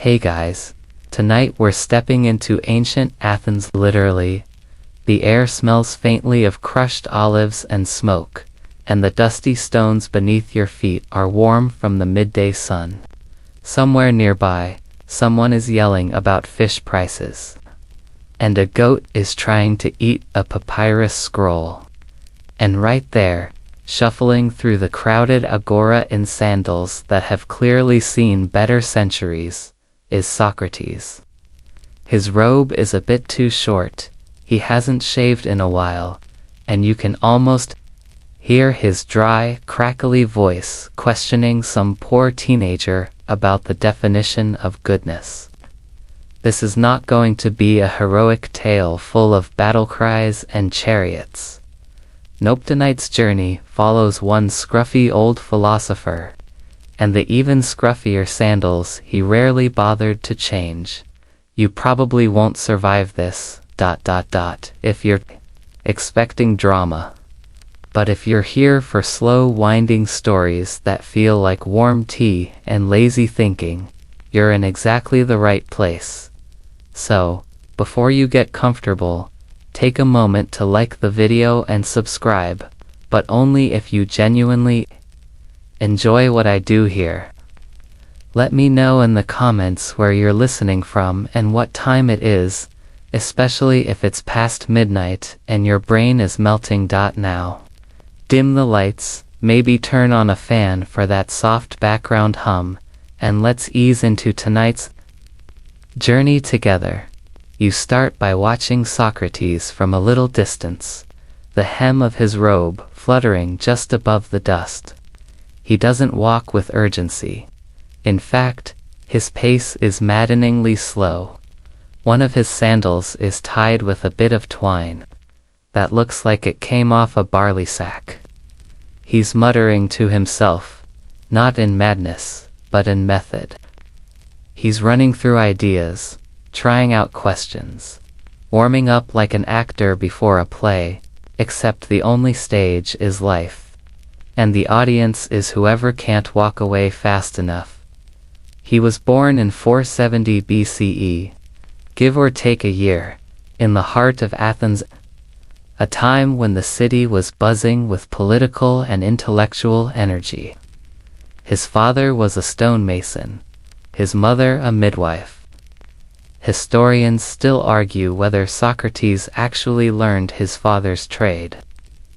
Hey guys, tonight we're stepping into ancient Athens literally. The air smells faintly of crushed olives and smoke, and the dusty stones beneath your feet are warm from the midday sun. Somewhere nearby, someone is yelling about fish prices. And a goat is trying to eat a papyrus scroll. And right there, shuffling through the crowded agora in sandals that have clearly seen better centuries, is Socrates. His robe is a bit too short, he hasn't shaved in a while, and you can almost hear his dry, crackly voice questioning some poor teenager about the definition of goodness. This is not going to be a heroic tale full of battle cries and chariots. Nope, tonight's journey follows one scruffy old philosopher, and the even scruffier sandals he rarely bothered to change. You probably won't survive this, if you're expecting drama. But if you're here for slow, winding stories that feel like warm tea and lazy thinking, you're in exactly the right place. So, before you get comfortable, take a moment to like the video and subscribe, but only if you genuinely enjoy what I do here. Let me know in the comments where you're listening from and what time it is, especially if it's past midnight and your brain is melting. Now, dim the lights, maybe turn on a fan for that soft background hum, and let's ease into tonight's journey together. You start by watching Socrates from a little distance, the hem of his robe fluttering just above the dust. He doesn't walk with urgency. In fact, his pace is maddeningly slow. One of his sandals is tied with a bit of twine that looks like it came off a barley sack. He's muttering to himself, not in madness, but in method. He's running through ideas, trying out questions, warming up like an actor before a play, except the only stage is life. And the audience is whoever can't walk away fast enough. He was born in 470 BCE, give or take a year, in the heart of Athens, a time when the city was buzzing with political and intellectual energy. His father was a stonemason, his mother a midwife. Historians still argue whether Socrates actually learned his father's trade.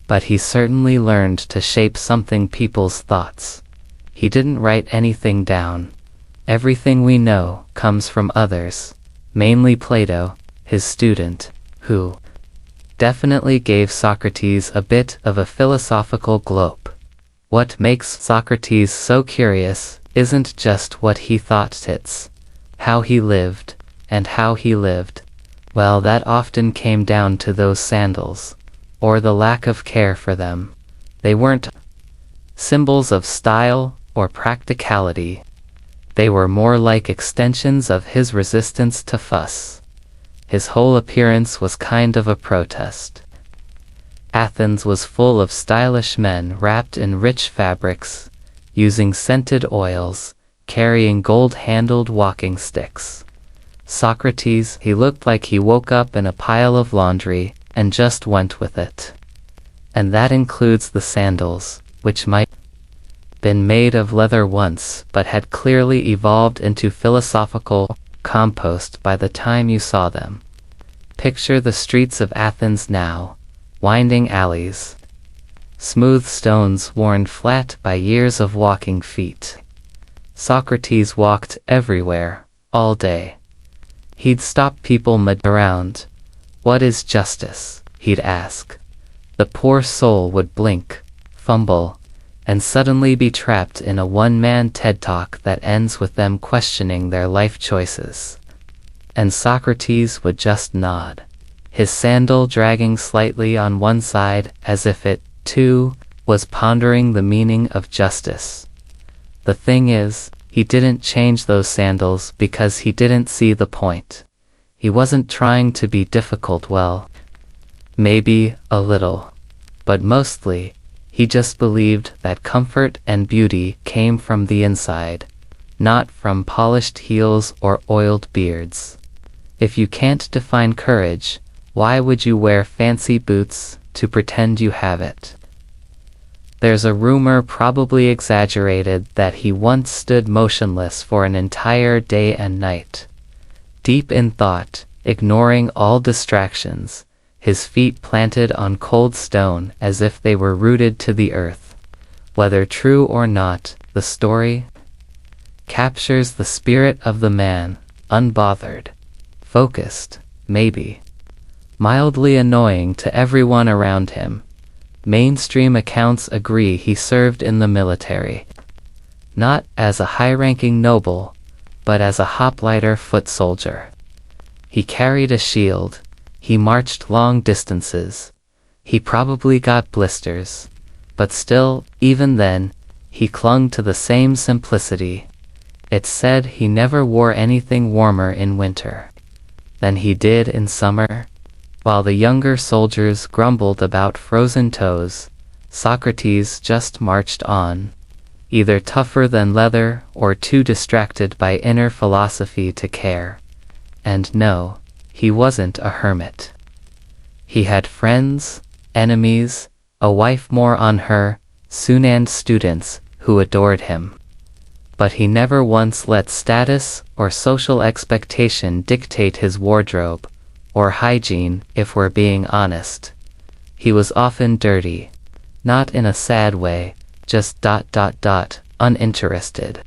But he certainly learned to shape something people's thoughts. He didn't write anything down. Everything we know comes from others, mainly Plato, his student, who definitely gave Socrates a bit of a philosophical globe. What makes Socrates so curious isn't just what he thought, it's how he lived, and how he lived. Well, that often came down to those sandals, or the lack of care for them. They weren't symbols of style or practicality. They were more like extensions of his resistance to fuss. His whole appearance was kind of a protest. Athens was full of stylish men wrapped in rich fabrics, using scented oils, carrying gold-handled walking sticks. Socrates, he looked like he woke up in a pile of laundry and just went with it. And that includes the sandals, which might have been made of leather once but had clearly evolved into philosophical compost by the time you saw them. Picture the streets of Athens now, winding alleys, smooth stones worn flat by years of walking feet. Socrates walked everywhere, all day. He'd stop people mid-around. "What is justice?" he'd ask. The poor soul would blink, fumble, and suddenly be trapped in a one-man TED Talk that ends with them questioning their life choices. And Socrates would just nod, his sandal dragging slightly on one side as if it, too, was pondering the meaning of justice. The thing is, he didn't change those sandals because he didn't see the point. He wasn't trying to be difficult, well, maybe a little, but mostly, he just believed that comfort and beauty came from the inside, not from polished heels or oiled beards. If you can't define courage, why would you wear fancy boots to pretend you have it? There's a rumor, probably exaggerated, that he once stood motionless for an entire day and night, deep in thought, ignoring all distractions, his feet planted on cold stone as if they were rooted to the earth. Whether true or not, the story captures the spirit of the man, unbothered, focused, maybe mildly annoying to everyone around him. Mainstream accounts agree he served in the military, not as a high-ranking noble, but as a hopliter foot soldier. He carried a shield, he marched long distances, he probably got blisters, but still, even then, he clung to the same simplicity. It's said he never wore anything warmer in winter than he did in summer. While the younger soldiers grumbled about frozen toes, Socrates just marched on, either tougher than leather or too distracted by inner philosophy to care. And no, he wasn't a hermit. He had friends, enemies, a wife more on her, soon, and students who adored him. But he never once let status or social expectation dictate his wardrobe, or hygiene, if we're being honest. He was often dirty, not in a sad way, just uninterested.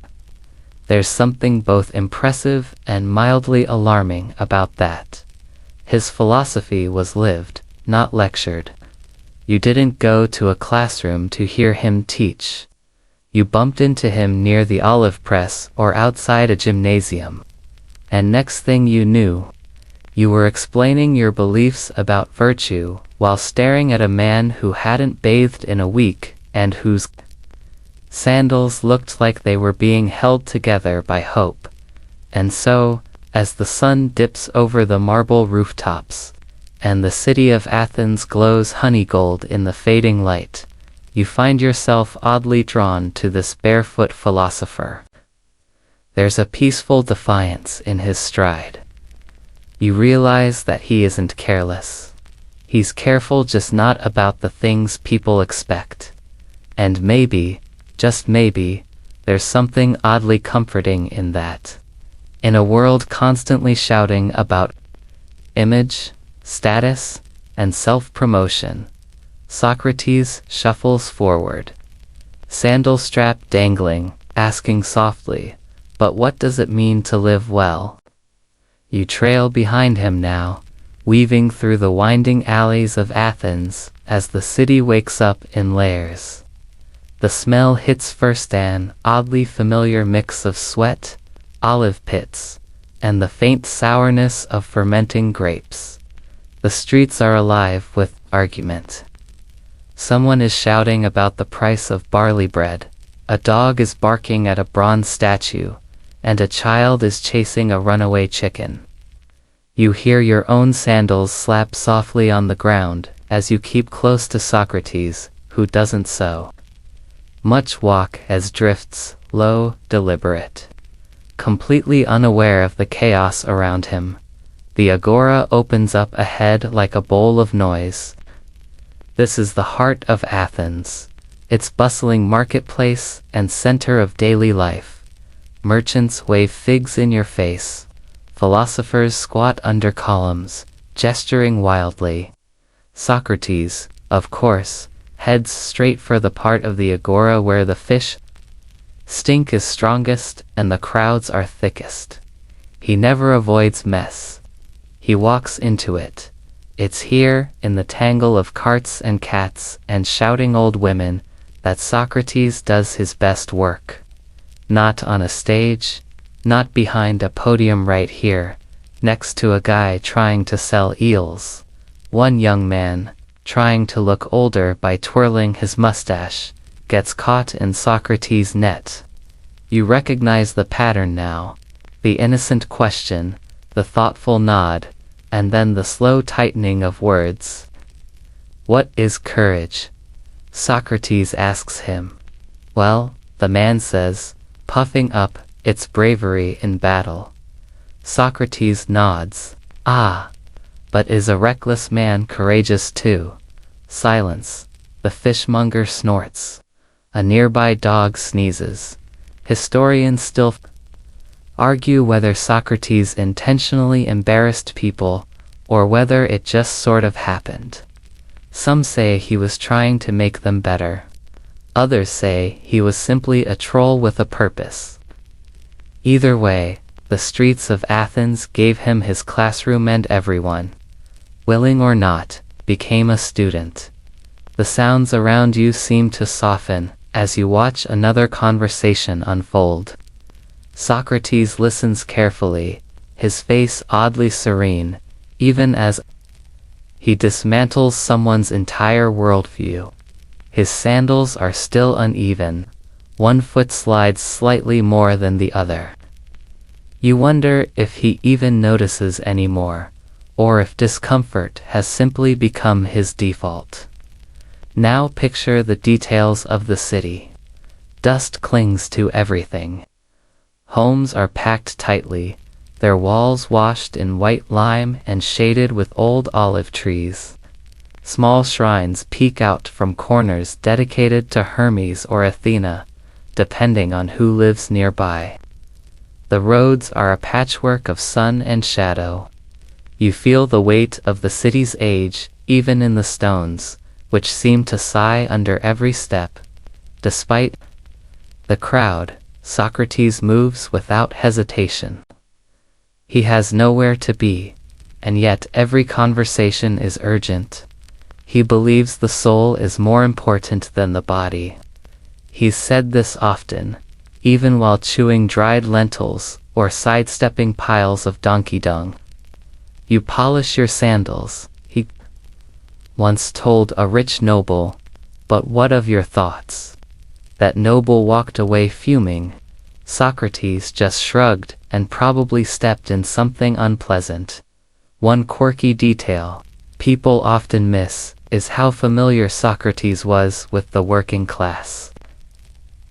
There's something both impressive and mildly alarming about that. His philosophy was lived, not lectured. You didn't go to a classroom to hear him teach. You bumped into him near the olive press or outside a gymnasium. And next thing you knew, you were explaining your beliefs about virtue while staring at a man who hadn't bathed in a week and whose sandals looked like they were being held together by hope. And so, as the sun dips over the marble rooftops, and the city of Athens glows honeygold in the fading light, you find yourself oddly drawn to this barefoot philosopher. There's a peaceful defiance in his stride. You realize that he isn't careless. He's careful, just not about the things people expect. And maybe, just maybe, there's something oddly comforting in that. In a world constantly shouting about image, status, and self-promotion, Socrates shuffles forward, sandal strap dangling, asking softly, "But what does it mean to live well?" You trail behind him now, weaving through the winding alleys of Athens as the city wakes up in layers. The smell hits first, an oddly familiar mix of sweat, olive pits, and the faint sourness of fermenting grapes. The streets are alive with argument. Someone is shouting about the price of barley bread, a dog is barking at a bronze statue, and a child is chasing a runaway chicken. You hear your own sandals slap softly on the ground as you keep close to Socrates, who doesn't so much walk as drifts, low, deliberate, completely unaware of the chaos around him. The agora opens up ahead like a bowl of noise. This is the heart of Athens, its bustling marketplace and center of daily life. Merchants wave figs in your face. Philosophers squat under columns, gesturing wildly. Socrates, of course, heads straight for the part of the agora where the fish stink is strongest and the crowds are thickest. He never avoids mess. He walks into it. It's here, in the tangle of carts and cats and shouting old women, that Socrates does his best work. Not on a stage, not behind a podium, right here, next to a guy trying to sell eels. One young man, trying to look older by twirling his mustache, gets caught in Socrates' net. You recognize the pattern now, the innocent question, the thoughtful nod, and then the slow tightening of words. "What is courage?" Socrates asks him. "Well," the man says, puffing up It's bravery in battle. Socrates nods. Ah, but is a reckless man courageous too? Silence. The fishmonger snorts. A nearby dog sneezes. Historians still argue whether Socrates intentionally embarrassed people, or whether it just sort of happened. Some say he was trying to make them better. Others say he was simply a troll with a purpose. Either way, the streets of Athens gave him his classroom, and everyone, willing or not, became a student. The sounds around you seem to soften as you watch another conversation unfold. Socrates listens carefully, his face oddly serene, even as he dismantles someone's entire worldview. His sandals are still uneven. One foot slides slightly more than the other. You wonder if he even notices anymore, or if discomfort has simply become his default. Now picture the details of the city. Dust clings to everything. Homes are packed tightly, their walls washed in white lime and shaded with old olive trees. Small shrines peek out from corners dedicated to Hermes or Athena, depending on who lives nearby. The roads are a patchwork of sun and shadow. You feel the weight of the city's age, even in the stones, which seem to sigh under every step. Despite the crowd, Socrates moves without hesitation. He has nowhere to be, and yet every conversation is urgent. He believes the soul is more important than the body. He's said this often, even while chewing dried lentils or sidestepping piles of donkey dung. You polish your sandals, he once told a rich noble, but what of your thoughts? That noble walked away fuming. Socrates just shrugged and probably stepped in something unpleasant. One quirky detail people often miss is how familiar Socrates was with the working class.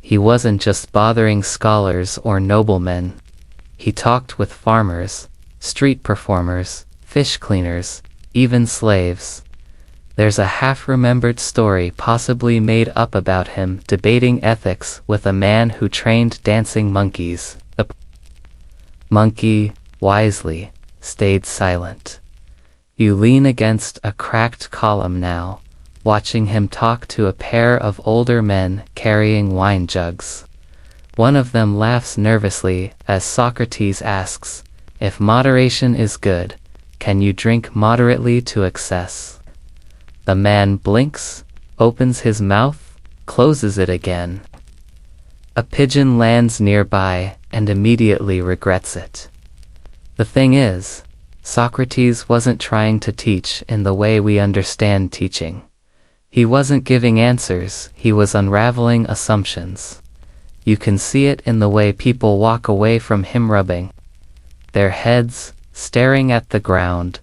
He wasn't just bothering scholars or noblemen. He talked with farmers, street performers, fish cleaners, even slaves. There's a half-remembered story possibly made up about him debating ethics with a man who trained dancing monkeys. The monkey, wisely, stayed silent. You lean against a cracked column now, watching him talk to a pair of older men carrying wine jugs. One of them laughs nervously as Socrates asks, "If moderation is good, can you drink moderately to excess?" The man blinks, opens his mouth, closes it again. A pigeon lands nearby and immediately regrets it. The thing is, Socrates wasn't trying to teach in the way we understand teaching. He wasn't giving answers, he was unraveling assumptions. You can see it in the way people walk away from him, rubbing their heads, staring at the ground,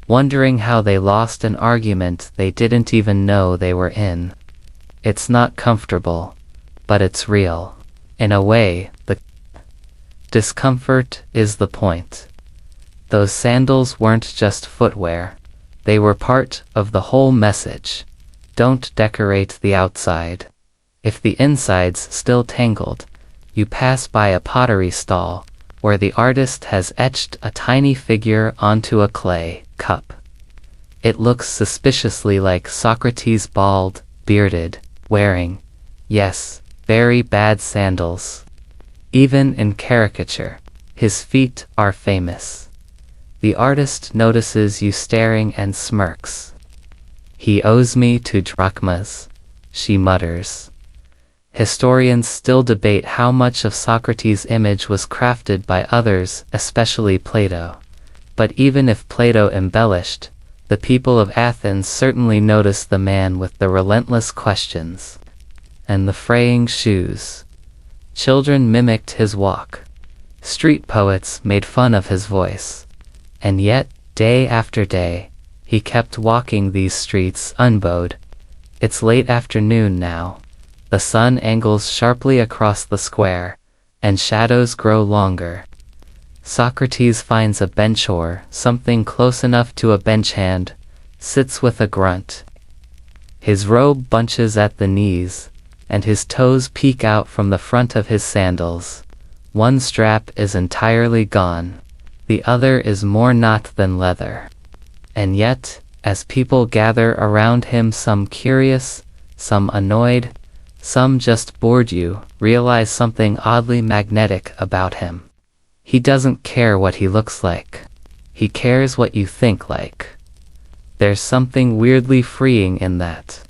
wondering how they lost an argument they didn't even know they were in. It's not comfortable, but it's real. In a way, the discomfort is the point. Those sandals weren't just footwear. They were part of the whole message. Don't decorate the outside. If the inside's still tangled, you pass by a pottery stall, where the artist has etched a tiny figure onto a clay cup. It looks suspiciously like Socrates, bald, bearded, wearing, yes, very bad sandals. Even in caricature, his feet are famous. The artist notices you staring and smirks. "He owes me 2 drachmas," she mutters. Historians still debate how much of Socrates' image was crafted by others, especially Plato. But even if Plato embellished, the people of Athens certainly noticed the man with the relentless questions and the fraying shoes. Children mimicked his walk. Street poets made fun of his voice. And yet, day after day, he kept walking these streets unbowed. It's late afternoon now. The sun angles sharply across the square, and shadows grow longer. Socrates finds a bench, something close enough to a bench hand, sits with a grunt. His robe bunches at the knees, and his toes peek out from the front of his sandals. One strap is entirely gone, the other is more knot than leather. And yet, as people gather around him, some curious, some annoyed, some just bored, you realize something oddly magnetic about him. He doesn't care what he looks like. He cares what you think like. There's something weirdly freeing in that.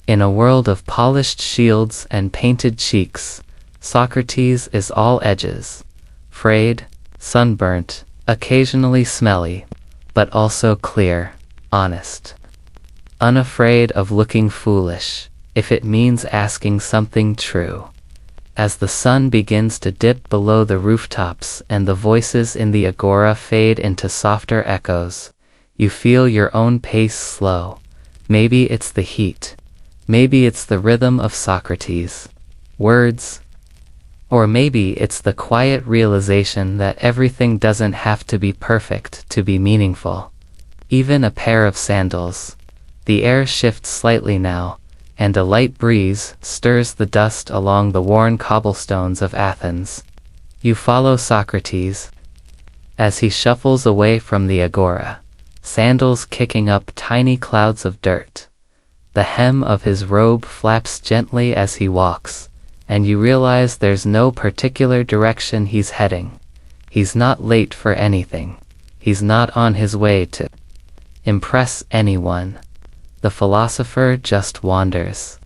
In a world of polished shields and painted cheeks, Socrates is all edges. Frayed, sunburnt, occasionally smelly, but also clear, honest. Unafraid of looking foolish, if it means asking something true. As the sun begins to dip below the rooftops and the voices in the agora fade into softer echoes, you feel your own pace slow. Maybe it's the heat. Maybe it's the rhythm of Socrates' words. Or maybe it's the quiet realization that everything doesn't have to be perfect to be meaningful. Even a pair of sandals. The air shifts slightly now, and a light breeze stirs the dust along the worn cobblestones of Athens. You follow Socrates as he shuffles away from the agora, sandals kicking up tiny clouds of dirt. The hem of his robe flaps gently as he walks, and you realize there's no particular direction he's heading. He's not late for anything. He's not on his way to impress anyone. The philosopher just wanders.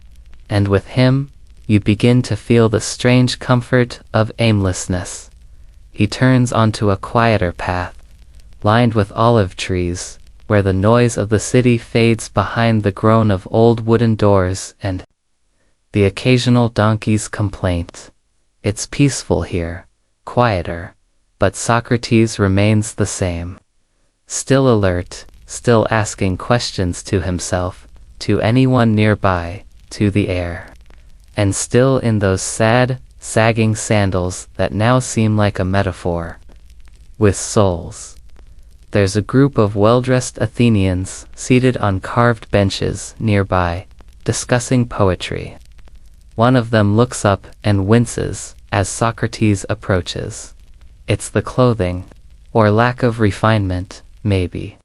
And with him, you begin to feel the strange comfort of aimlessness. He turns onto a quieter path, lined with olive trees, where the noise of the city fades behind the groan of old wooden doors and the occasional donkey's complaint. It's peaceful here, quieter, but Socrates remains the same. Still alert, still asking questions to himself, to anyone nearby, to the air. And still in those sad, sagging sandals that now seem like a metaphor. With souls. There's a group of well-dressed Athenians seated on carved benches nearby, discussing poetry. One of them looks up and winces as Socrates approaches. It's the clothing, or lack of refinement, maybe.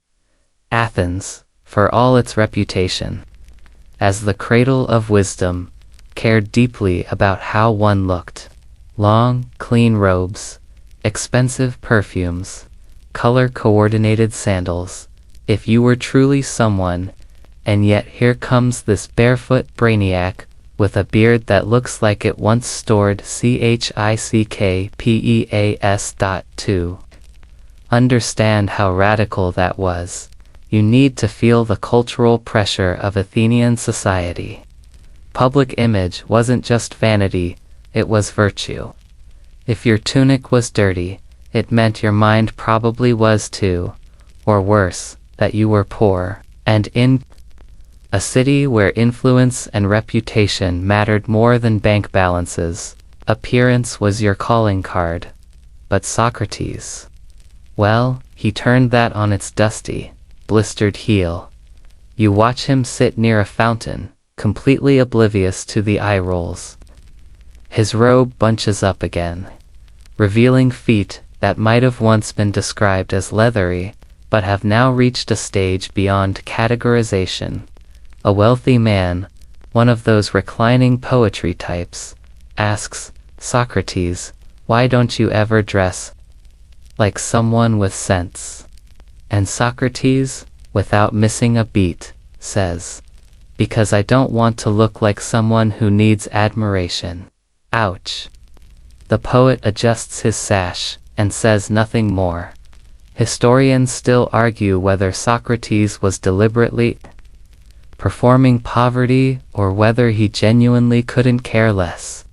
Athens, for all its reputation as the cradle of wisdom, cared deeply about how one looked. Long, clean robes, expensive perfumes, color-coordinated sandals. If you were truly someone, and yet here comes this barefoot brainiac with a beard that looks like it once stored CHICKPEAS. Understand how radical that was. You need to feel the cultural pressure of Athenian society. Public image wasn't just vanity, it was virtue. If your tunic was dirty, it meant your mind probably was too, or worse, that you were poor. And in a city where influence and reputation mattered more than bank balances, appearance was your calling card. But Socrates, well, he turned that on its dusty, blistered heel. You watch him sit near a fountain, completely oblivious to the eye rolls. His robe bunches up again, revealing feet that might have once been described as leathery, but have now reached a stage beyond categorization. A wealthy man, one of those reclining poetry types, asks Socrates, "Why don't you ever dress like someone with sense?" And Socrates, without missing a beat, says, "Because I don't want to look like someone who needs admiration." Ouch. The poet adjusts his sash and says nothing more. Historians still argue whether Socrates was deliberately performing poverty or whether he genuinely couldn't care less.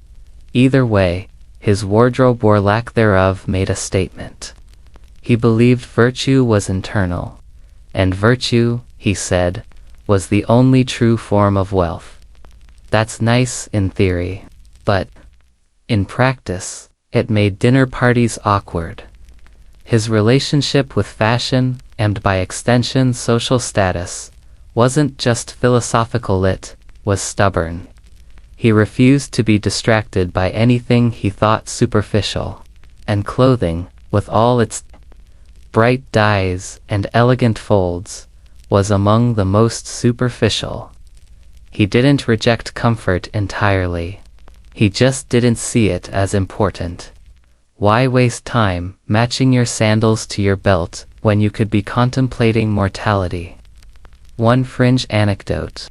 Either way, his wardrobe or lack thereof made a statement. He believed virtue was internal, and virtue, he said, was the only true form of wealth. That's nice in theory, but in practice, It made dinner parties awkward. His relationship with fashion, and by extension social status, wasn't just philosophical, it was stubborn. He refused to be distracted by anything he thought superficial, and clothing, with all its bright dyes and elegant folds, was among the most superficial. He didn't reject comfort entirely. He just didn't see it as important. Why waste time matching your sandals to your belt when you could be contemplating mortality? One fringe anecdote,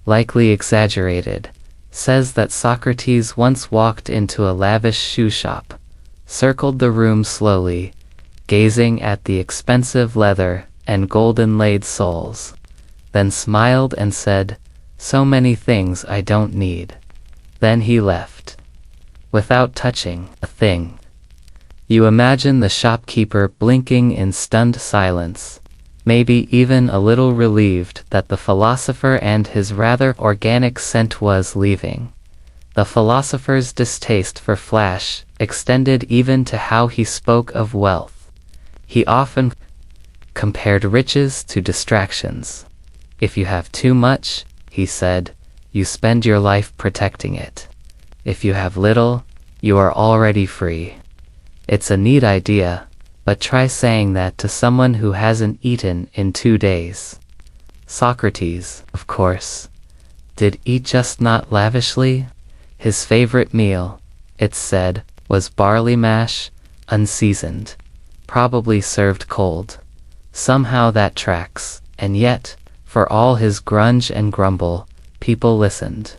likely exaggerated, says that Socrates once walked into a lavish shoe shop, circled the room slowly, gazing at the expensive leather and gold-inlaid soles, then smiled and said, "So many things I don't need." Then he left, without touching a thing. You imagine the shopkeeper blinking in stunned silence, maybe even a little relieved that the philosopher and his rather organic scent was leaving. The philosopher's distaste for flash extended even to how he spoke of wealth. He often compared riches to distractions. If you have too much, he said, you spend your life protecting it. If you have little, you are already free. It's a neat idea, but try saying that to someone who hasn't eaten in 2 days. Socrates, of course, did eat, just not lavishly. His favorite meal, it's said, was barley mash, unseasoned, probably served cold. Somehow that tracks, and yet, for all his grunge and grumble, people listened.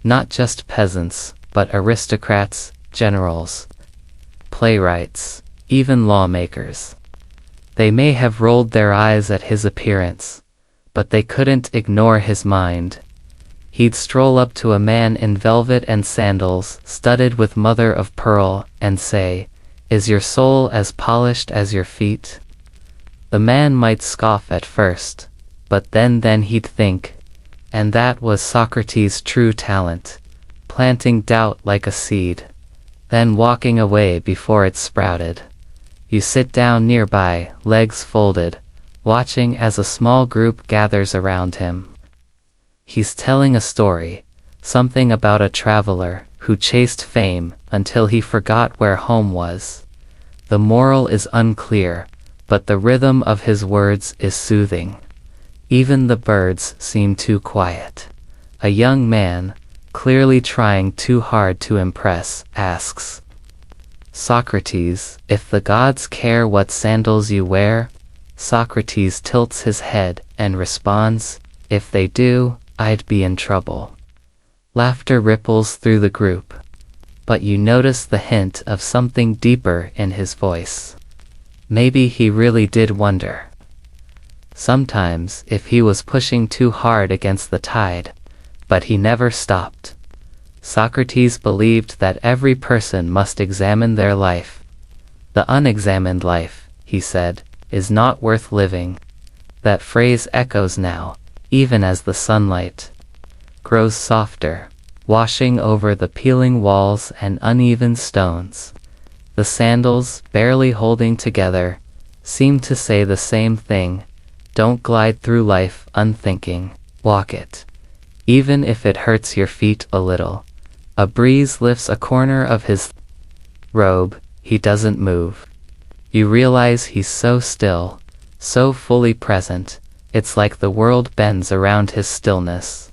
Not just peasants, but aristocrats, generals, playwrights, even lawmakers. They may have rolled their eyes at his appearance, but they couldn't ignore his mind. He'd stroll up to a man in velvet and sandals studded with mother of pearl and say, "Is your soul as polished as your feet?" The man might scoff at first, but then he'd think, and that was Socrates' true talent, planting doubt like a seed, then walking away before it sprouted. You sit down nearby, legs folded, watching as a small group gathers around him. He's telling a story, something about a traveler who chased fame until he forgot where home was. The moral is unclear, but the rhythm of his words is soothing. Even the birds seem too quiet. A young man, clearly trying too hard to impress, asks, "Socrates, if the gods care what sandals you wear?" Socrates tilts his head and responds, "If they do, I'd be in trouble." Laughter ripples through the group, but you notice the hint of something deeper in his voice. Maybe he really did wonder. Sometimes if he was pushing too hard against the tide, but he never stopped. Socrates believed that every person must examine their life. The unexamined life, he said, is not worth living. That phrase echoes now, even as the sunlight grows softer, washing over the peeling walls and uneven stones. The sandals, barely holding together, seem to say the same thing. Don't glide through life unthinking, walk it. Even if it hurts your feet a little. A breeze lifts a corner of his robe, he doesn't move. You realize he's so still, so fully present, it's like the world bends around his stillness.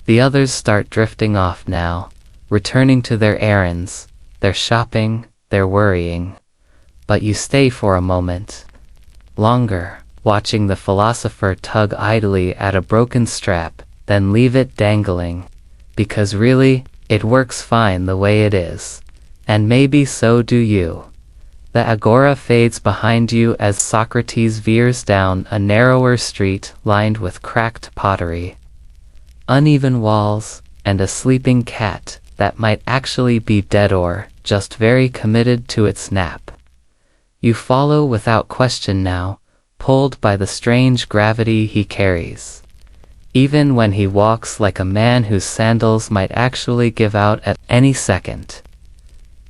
The others start drifting off now, returning to their errands, their shopping, their worrying. But you stay for a moment. Longer, watching the philosopher tug idly at a broken strap, then leave it dangling. Because really, it works fine the way it is. And maybe so do you. The agora fades behind you as Socrates veers down a narrower street lined with cracked pottery, uneven walls, and a sleeping cat that might actually be dead or just very committed to its nap. You follow without question now, pulled by the strange gravity he carries. Even when he walks like a man whose sandals might actually give out at any second.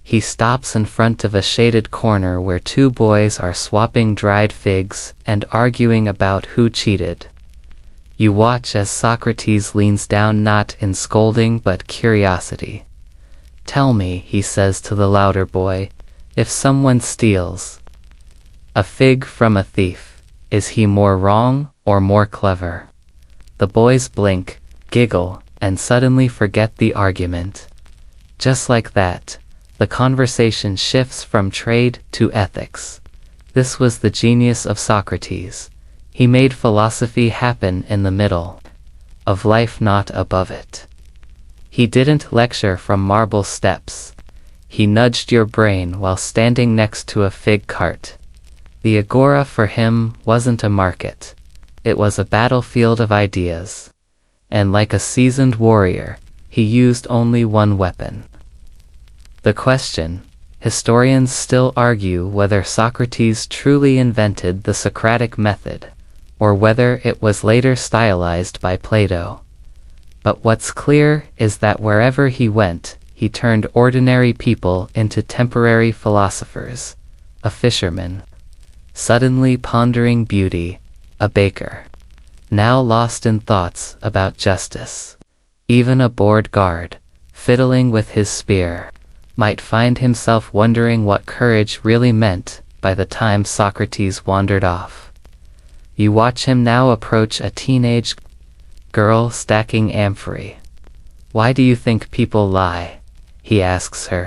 He stops in front of a shaded corner where two boys are swapping dried figs and arguing about who cheated. You watch as Socrates leans down, not in scolding but curiosity. "Tell me," he says to the louder boy, "if someone steals a fig from a thief, is he more wrong or more clever?" The boys blink, giggle, and suddenly forget the argument. Just like that, the conversation shifts from trade to ethics. This was the genius of Socrates. He made philosophy happen in the middle of life, not above it. He didn't lecture from marble steps. He nudged your brain while standing next to a fig cart. The agora for him wasn't a market. It was a battlefield of ideas. And like a seasoned warrior, he used only one weapon. The question: historians still argue whether Socrates truly invented the Socratic method, or whether it was later stylized by Plato. But what's clear is that wherever he went, he turned ordinary people into temporary philosophers. A fisherman, suddenly pondering beauty; a baker, now lost in thoughts about justice. Even a bored guard, fiddling with his spear, might find himself wondering what courage really meant by the time Socrates wandered off. You watch him now approach a teenage girl stacking amphorae. "Why do you think people lie?" he asks her.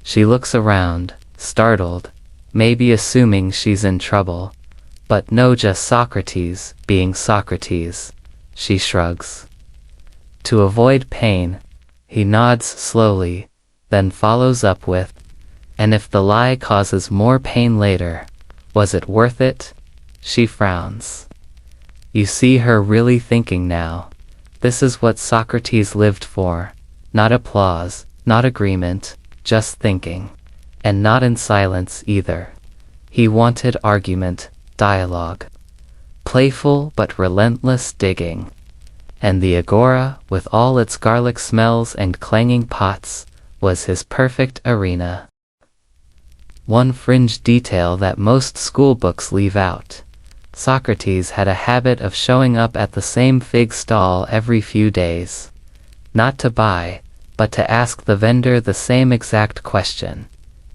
She looks around, startled, maybe assuming she's in trouble. But no, just Socrates being Socrates. She shrugs. To avoid pain, he nods slowly, then follows up with, "And if the lie causes more pain later, was it worth it?" She frowns. You see her really thinking now. This is what Socrates lived for. Not applause, not agreement, just thinking. And not in silence either. He wanted argument, dialogue. Playful but relentless digging. And the agora, with all its garlic smells and clanging pots, was his perfect arena. One fringe detail that most school books leave out: Socrates had a habit of showing up at the same fig stall every few days. Not to buy, but to ask the vendor the same exact question.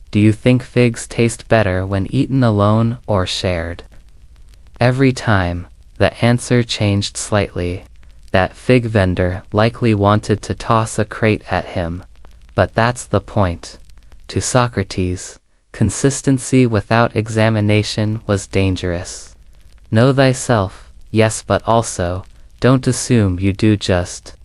Do you think figs taste better when eaten alone or shared? Every time, the answer changed slightly. That fig vendor likely wanted to toss a crate at him. But that's the point. To Socrates, consistency without examination was dangerous. Know thyself, yes, but also, don't assume you do just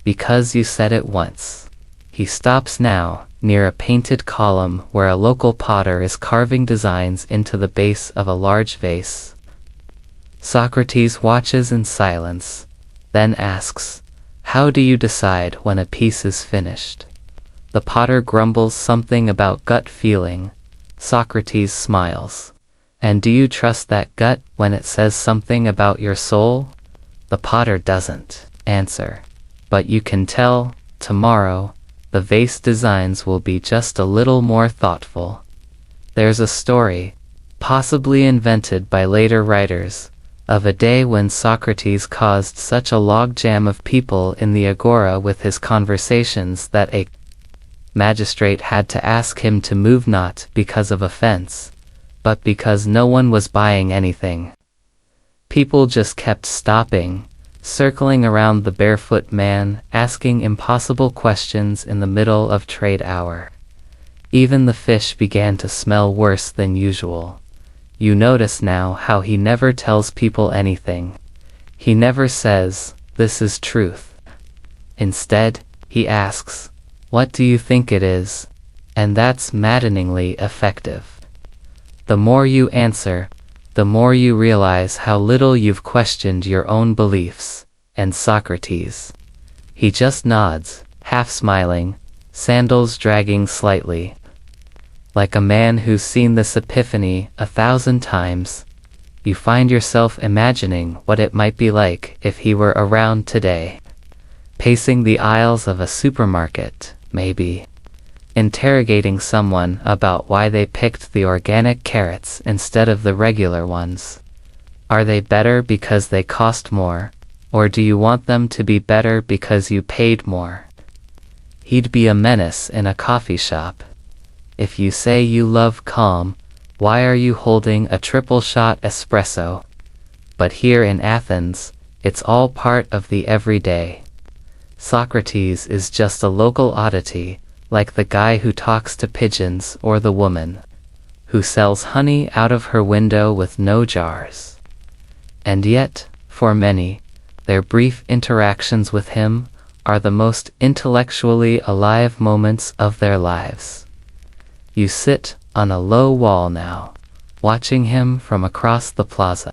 because you said it once. He stops now, near a painted column where a local potter is carving designs into the base of a large vase. Socrates watches in silence, then asks, "How do you decide when a piece is finished?" The potter grumbles something about gut feeling. Socrates smiles. "And do you trust that gut when it says something about your soul?" The potter doesn't answer. "But you can tell, tomorrow, the vase designs will be just a little more thoughtful." There's a story, possibly invented by later writers, of a day when Socrates caused such a logjam of people in the agora with his conversations that a magistrate had to ask him to move, not because of offense, but because no one was buying anything. People just kept stopping, circling around the barefoot man, asking impossible questions in the middle of trade hour. Even the fish began to smell worse than usual. You notice now how he never tells people anything. He never says, "This is truth." Instead, he asks, "What do you think it is?" And that's maddeningly effective. The more you answer, the more you realize how little you've questioned your own beliefs. And Socrates, he just nods, half smiling, sandals dragging slightly. Like a man who's seen this epiphany 1,000 times, you find yourself imagining what it might be like if he were around today. Pacing the aisles of a supermarket, maybe. interrogating someone about why they picked the organic carrots instead of the regular ones. Are they better because they cost more, or do you want them to be better because you paid more? He'd be a menace in a coffee shop. If you say you love calm, why are you holding a triple-shot espresso? But here in Athens, it's all part of the everyday. Socrates is just a local oddity, like the guy who talks to pigeons or the woman who sells honey out of her window with no jars. And yet, for many, their brief interactions with him are the most intellectually alive moments of their lives. You sit on a low wall now, watching him from across the plaza.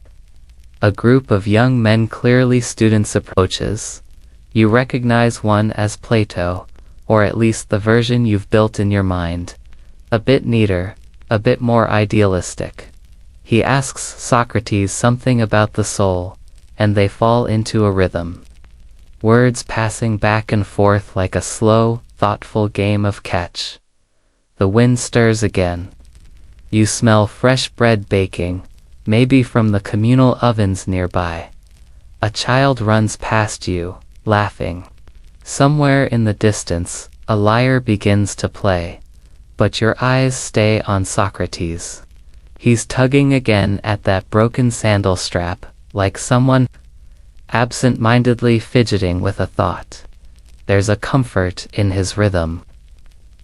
A group of young men, clearly students, approaches. You recognize one as Plato, or at least the version you've built in your mind. A bit neater, a bit more idealistic. He asks Socrates something about the soul, and they fall into a rhythm. Words passing back and forth like a slow, thoughtful game of catch. The wind stirs again. You smell fresh bread baking, maybe from the communal ovens nearby. A child runs past you, laughing. Somewhere in the distance, a lyre begins to play, but your eyes stay on Socrates. He's tugging again at that broken sandal strap, like someone absent-mindedly fidgeting with a thought. There's a comfort in his rhythm.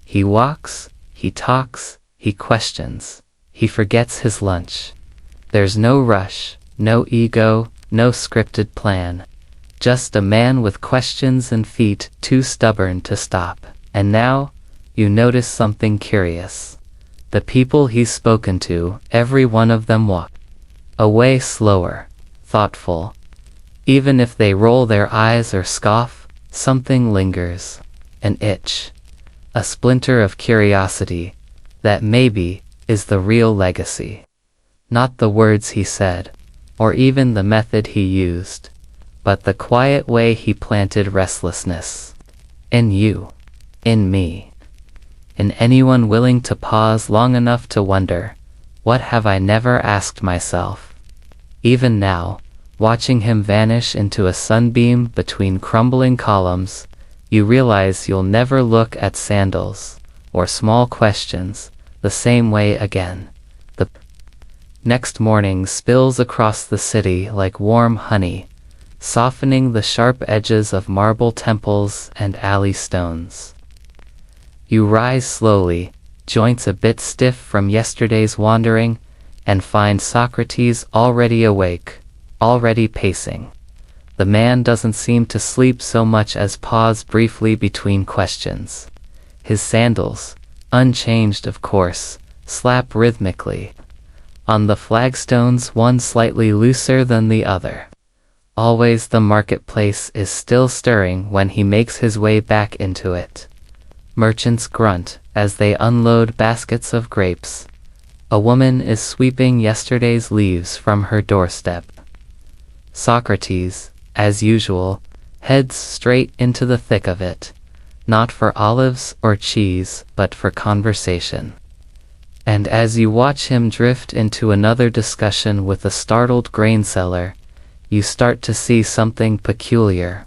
He walks, he talks, he questions, he forgets his lunch. There's no rush, no ego, no scripted plan. Just a man with questions and feet too stubborn to stop. And now, you notice something curious. The people he's spoken to, every one of them walk away slower, thoughtful. Even if they roll their eyes or scoff, something lingers. An itch. A splinter of curiosity. That maybe is the real legacy. Not the words he said, or even the method he used, but the quiet way he planted restlessness. In you. In me. In anyone willing to pause long enough to wonder, what have I never asked myself? Even now, watching him vanish into a sunbeam between crumbling columns, you realize you'll never look at sandals, or small questions, the same way again. The next morning spills across the city like warm honey, softening the sharp edges of marble temples and alley stones. You rise slowly, joints a bit stiff from yesterday's wandering, and find Socrates already awake, already pacing. The man doesn't seem to sleep so much as pause briefly between questions. His sandals, unchanged of course, slap rhythmically on the flagstones, one slightly looser than the other. Always the marketplace is still stirring when he makes his way back into it. Merchants grunt as they unload baskets of grapes. A woman is sweeping yesterday's leaves from her doorstep. Socrates, as usual, heads straight into the thick of it, not for olives or cheese, but for conversation. And as you watch him drift into another discussion with a startled grain seller, you start to see something peculiar.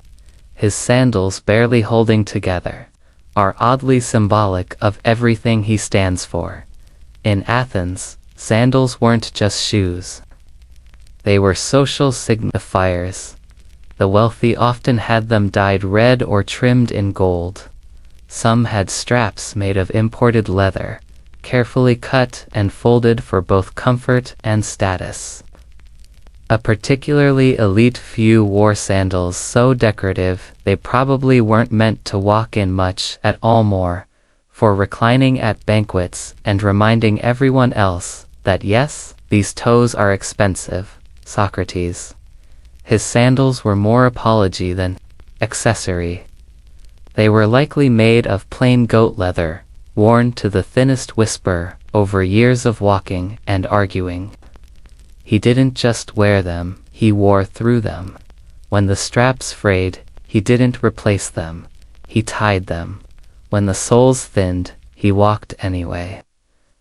His sandals, barely holding together, are oddly symbolic of everything he stands for. In Athens, sandals weren't just shoes. They were social signifiers. The wealthy often had them dyed red or trimmed in gold. Some had straps made of imported leather, carefully cut and folded for both comfort and status. A particularly elite few wore sandals so decorative they probably weren't meant to walk in much at all, more for reclining at banquets and reminding everyone else that yes, these toes are expensive. Socrates. His sandals were more apology than accessory. They were likely made of plain goat leather, worn to the thinnest whisper over years of walking and arguing. He didn't just wear them, he wore through them. When the straps frayed, he didn't replace them, he tied them. When the soles thinned, he walked anyway.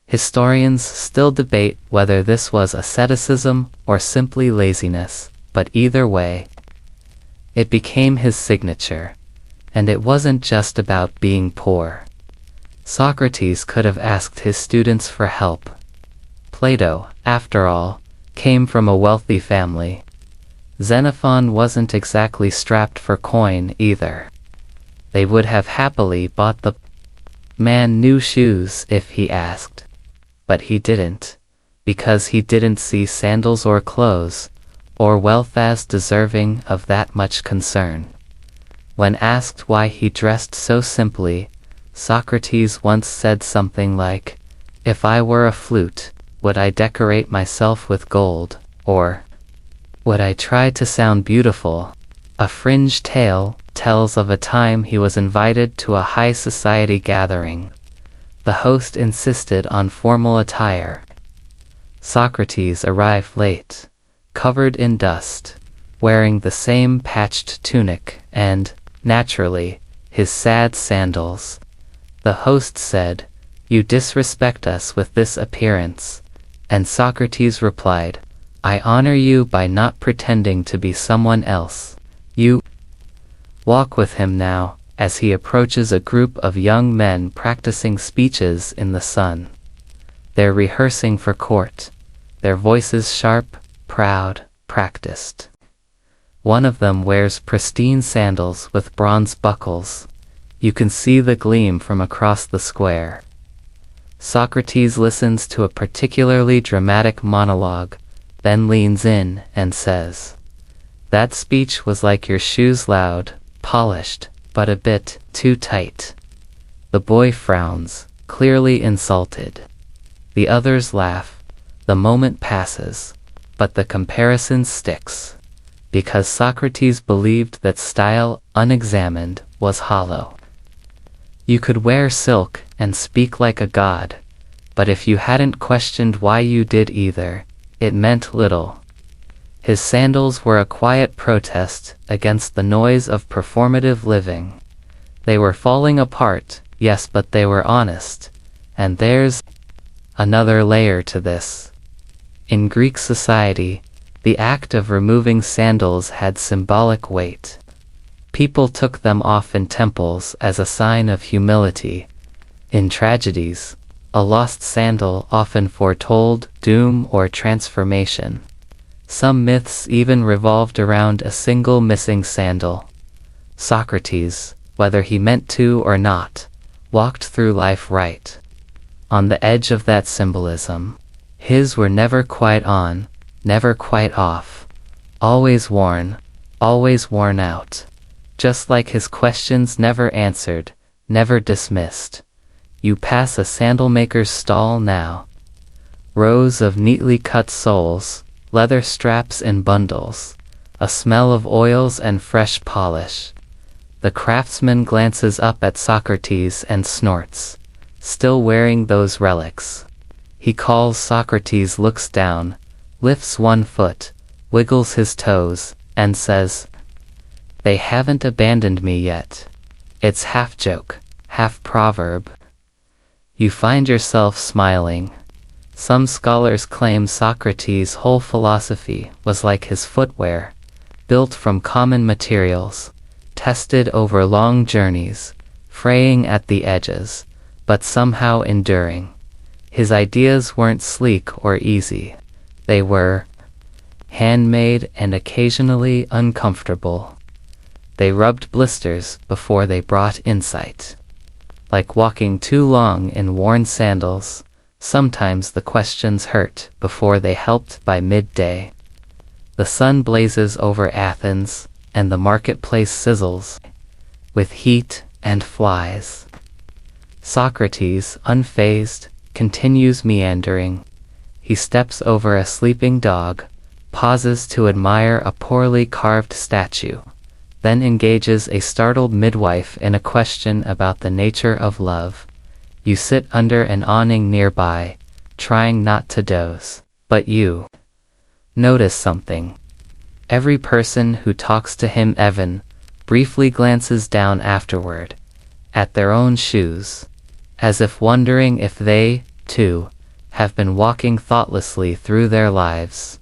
Historians still debate whether this was asceticism or simply laziness, but either way, it became his signature. And it wasn't just about being poor. Socrates could have asked his students for help. Plato, after all, came from a wealthy family. Xenophon wasn't exactly strapped for coin either. They would have happily bought the man new shoes if he asked. But he didn't, because he didn't see sandals or clothes, or wealth as deserving of that much concern. When asked why he dressed so simply, Socrates once said something like, "If I were a flute, would I decorate myself with gold, or would I try to sound beautiful?" A fringe tale tells of a time he was invited to a high society gathering. The host insisted on formal attire. Socrates arrived late, covered in dust, wearing the same patched tunic and, naturally, his sad sandals. The host said, "You disrespect us with this appearance." And Socrates replied, "I honor you by not pretending to be someone else. You walk with him now," as he approaches a group of young men practicing speeches in the sun. They're rehearsing for court, their voices sharp, proud, practiced. One of them wears pristine sandals with bronze buckles. You can see the gleam from across the square. Socrates listens to a particularly dramatic monologue, then leans in and says, "That speech was like your shoes, loud, polished, but a bit too tight." The boy frowns, clearly insulted. The others laugh. The moment passes, but the comparison sticks, because Socrates believed that style, unexamined, was hollow. You could wear silk and speak like a god, but if you hadn't questioned why you did either, it meant little. His sandals were a quiet protest against the noise of performative living. They were falling apart, yes, but they were honest. And there's another layer to this. In Greek society, the act of removing sandals had symbolic weight. People took them off in temples as a sign of humility. In tragedies, a lost sandal often foretold doom or transformation. Some myths even revolved around a single missing sandal. Socrates, whether he meant to or not, walked through life right on the edge of that symbolism. His were never quite on, never quite off, always worn out. Just like his questions never answered, never dismissed. You pass a sandal maker's stall now. Rows of neatly cut soles, leather straps in bundles, a smell of oils and fresh polish. The craftsman glances up at Socrates and snorts, still wearing those relics. He calls Socrates, looks down, lifts one foot, wiggles his toes, and says, "They haven't abandoned me yet." It's half joke, half proverb. You find yourself smiling. Some scholars claim Socrates' whole philosophy was like his footwear, built from common materials, tested over long journeys, fraying at the edges, but somehow enduring. His ideas weren't sleek or easy. They were handmade and occasionally uncomfortable. They rubbed blisters before they brought insight. Like walking too long in worn sandals, sometimes the questions hurt before they helped by midday. The sun blazes over Athens, and the marketplace sizzles with heat and flies. Socrates, unfazed, continues meandering. He steps over a sleeping dog, pauses to admire a poorly carved statue, then engages a startled midwife in a question about the nature of love. You sit under an awning nearby, trying not to doze, but you notice something. Every person who talks to him briefly glances down afterward, at their own shoes, as if wondering if they, too, have been walking thoughtlessly through their lives.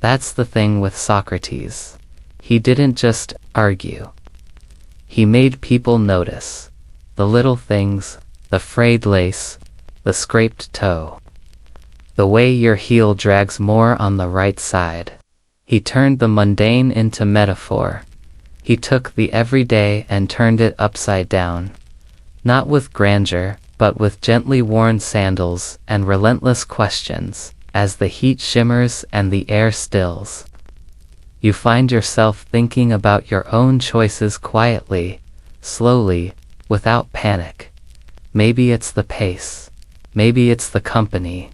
That's the thing with Socrates. He didn't just argue. He made people notice the little things, the frayed lace, the scraped toe, the way your heel drags more on the right side. He turned the mundane into metaphor. He took the everyday and turned it upside down. Not with grandeur, but with gently worn sandals and relentless questions, as the heat shimmers and the air stills. You find yourself thinking about your own choices quietly, slowly, without panic. Maybe it's the pace, maybe it's the company,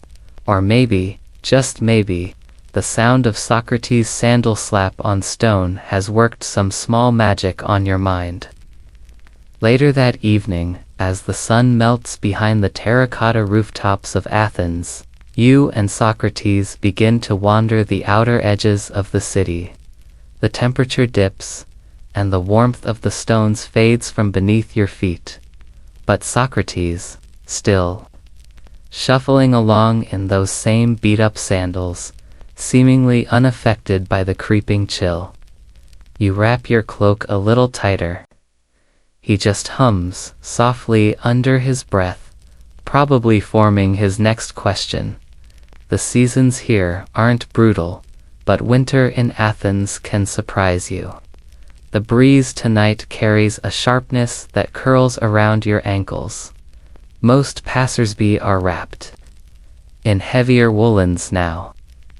or maybe, just maybe, the sound of Socrates' sandal slap on stone has worked some small magic on your mind. Later that evening, as the sun melts behind the terracotta rooftops of Athens, you and Socrates begin to wander the outer edges of the city. The temperature dips, and the warmth of the stones fades from beneath your feet. But Socrates, still, shuffling along in those same beat-up sandals, seemingly unaffected by the creeping chill. You wrap your cloak a little tighter. He just hums softly under his breath, probably forming his next question. The seasons here aren't brutal, but winter in Athens can surprise you. The breeze tonight carries a sharpness that curls around your ankles. Most passersby are wrapped in heavier woolens now.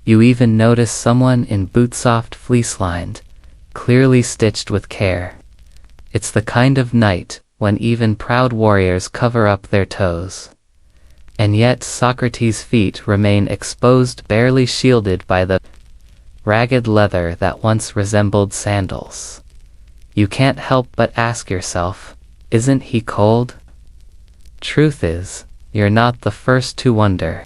You even notice someone in boot-soft fleece-lined, clearly stitched with care. It's the kind of night when even proud warriors cover up their toes. And yet Socrates' feet remain exposed, barely shielded by the ragged leather that once resembled sandals. You can't help but ask yourself, isn't he cold? Truth is, you're not the first to wonder.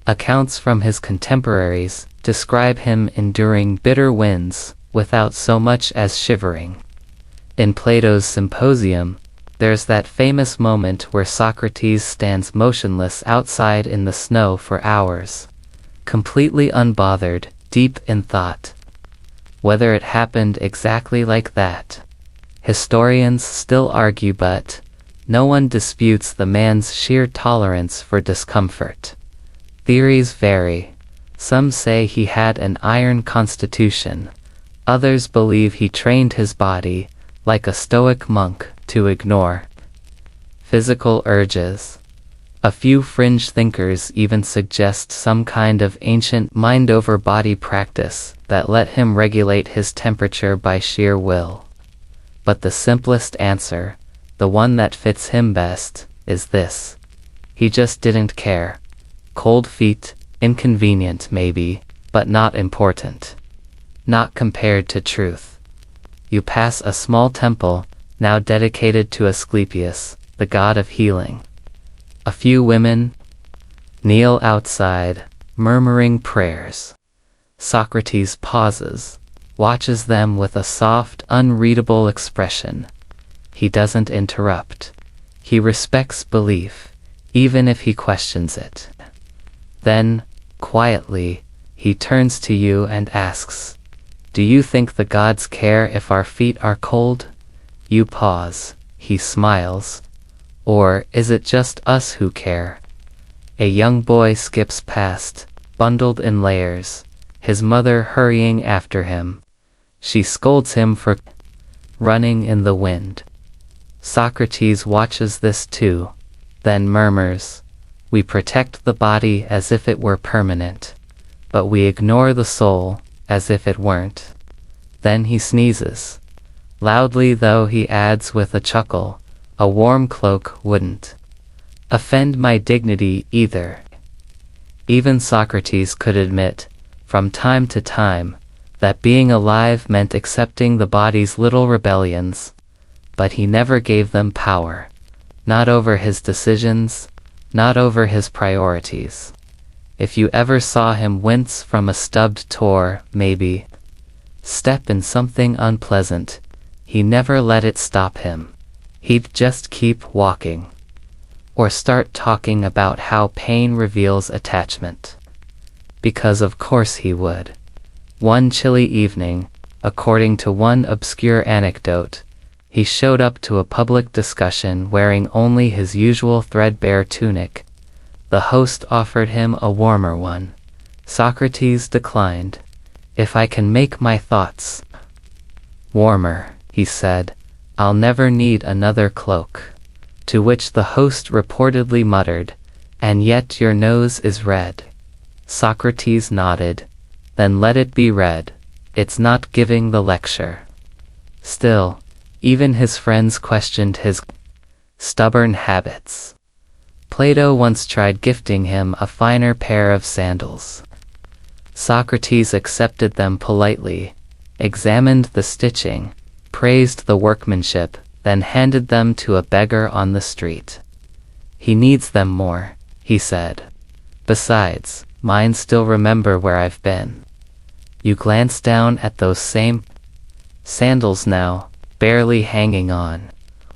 Accounts from his contemporaries describe him enduring bitter winds without so much as shivering. In Plato's Symposium, there's that famous moment where Socrates stands motionless outside in the snow for hours, completely unbothered, deep in thought. Whether it happened exactly like that, historians still argue, but no one disputes the man's sheer tolerance for discomfort. Theories vary. Some say he had an iron constitution. Others believe he trained his body, like a stoic monk, to ignore physical urges. A few fringe thinkers even suggest some kind of ancient mind-over-body practice that let him regulate his temperature by sheer will. But the simplest answer, the one that fits him best, is this: he just didn't care. Cold feet, inconvenient maybe, but not important. Not compared to truth. You pass a small temple, now dedicated to Asclepius, the god of healing. A few women kneel outside, murmuring prayers. Socrates pauses, watches them with a soft, unreadable expression. He doesn't interrupt. He respects belief, even if he questions it. Then, quietly, he turns to you and asks, "Do you think the gods care if our feet are cold?" You pause. He smiles. "Or is it just us who care?" A young boy skips past, bundled in layers, his mother hurrying after him. She scolds him for running in the wind. Socrates watches this too, then murmurs, "We protect the body as if it were permanent, but we ignore the soul as if it weren't." Then he sneezes. Loudly, though, he adds with a chuckle, "A warm cloak wouldn't offend my dignity either." Even Socrates could admit, from time to time, that being alive meant accepting the body's little rebellions, but he never gave them power. Not over his decisions, not over his priorities. If you ever saw him wince from a stubbed toe, maybe step in something unpleasant, he never let it stop him. He'd just keep walking. or start talking about how pain reveals attachment. Because of course he would. One chilly evening, according to one obscure anecdote, he showed up to a public discussion wearing only his usual threadbare tunic. The host offered him a warmer one. Socrates declined. "If I can make my thoughts warmer," he said, "I'll never need another cloak." To which the host reportedly muttered, "And yet your nose is red." Socrates nodded. "Then let it be red. It's not giving the lecture." Still, even his friends questioned his stubborn habits. Plato once tried gifting him a finer pair of sandals. Socrates accepted them politely, examined the stitching, praised the workmanship, then handed them to a beggar on the street. "He needs them more," he said. "Besides, mine still remember where I've been." You glance down at those same sandals now, barely hanging on.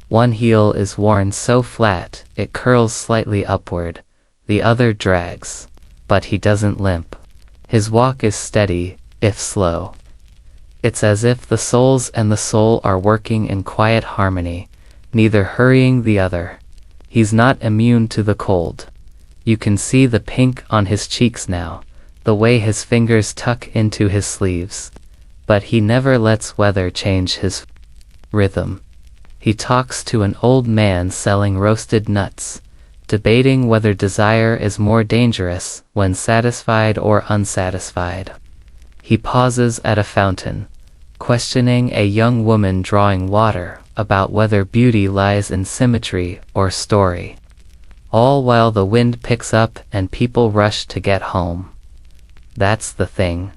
One heel is worn so flat it curls slightly upward, the other drags. But he doesn't limp. His walk is steady, if slow. It's as if the soles and the soul are working in quiet harmony, neither hurrying the other. He's not immune to the cold. You can see the pink on his cheeks now, the way his fingers tuck into his sleeves. But he never lets weather change his rhythm. He talks to an old man selling roasted nuts, debating whether desire is more dangerous when satisfied or unsatisfied. He pauses at a fountain, questioning a young woman drawing water about whether beauty lies in symmetry or story. All while the wind picks up and people rush to get home. That's the thing.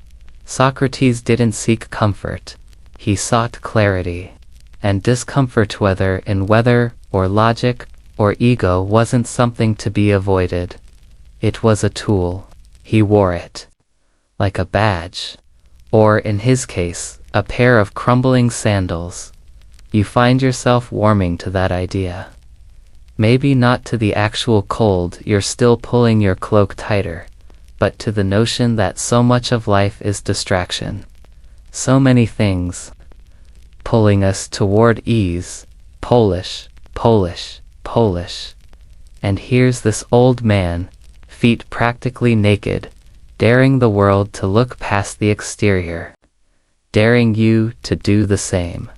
Socrates didn't seek comfort. He sought clarity. And discomfort, whether in weather or logic or ego, wasn't something to be avoided. It was a tool. He wore it. Like a badge. Or, in his case, a pair of crumbling sandals. You find yourself warming to that idea. Maybe not to the actual cold, you're still pulling your cloak tighter, but to the notion that so much of life is distraction. So many things pulling us toward ease. Polish, Polish, Polish. And here's this old man, feet practically naked, daring the world to look past the exterior. Daring you to do the same.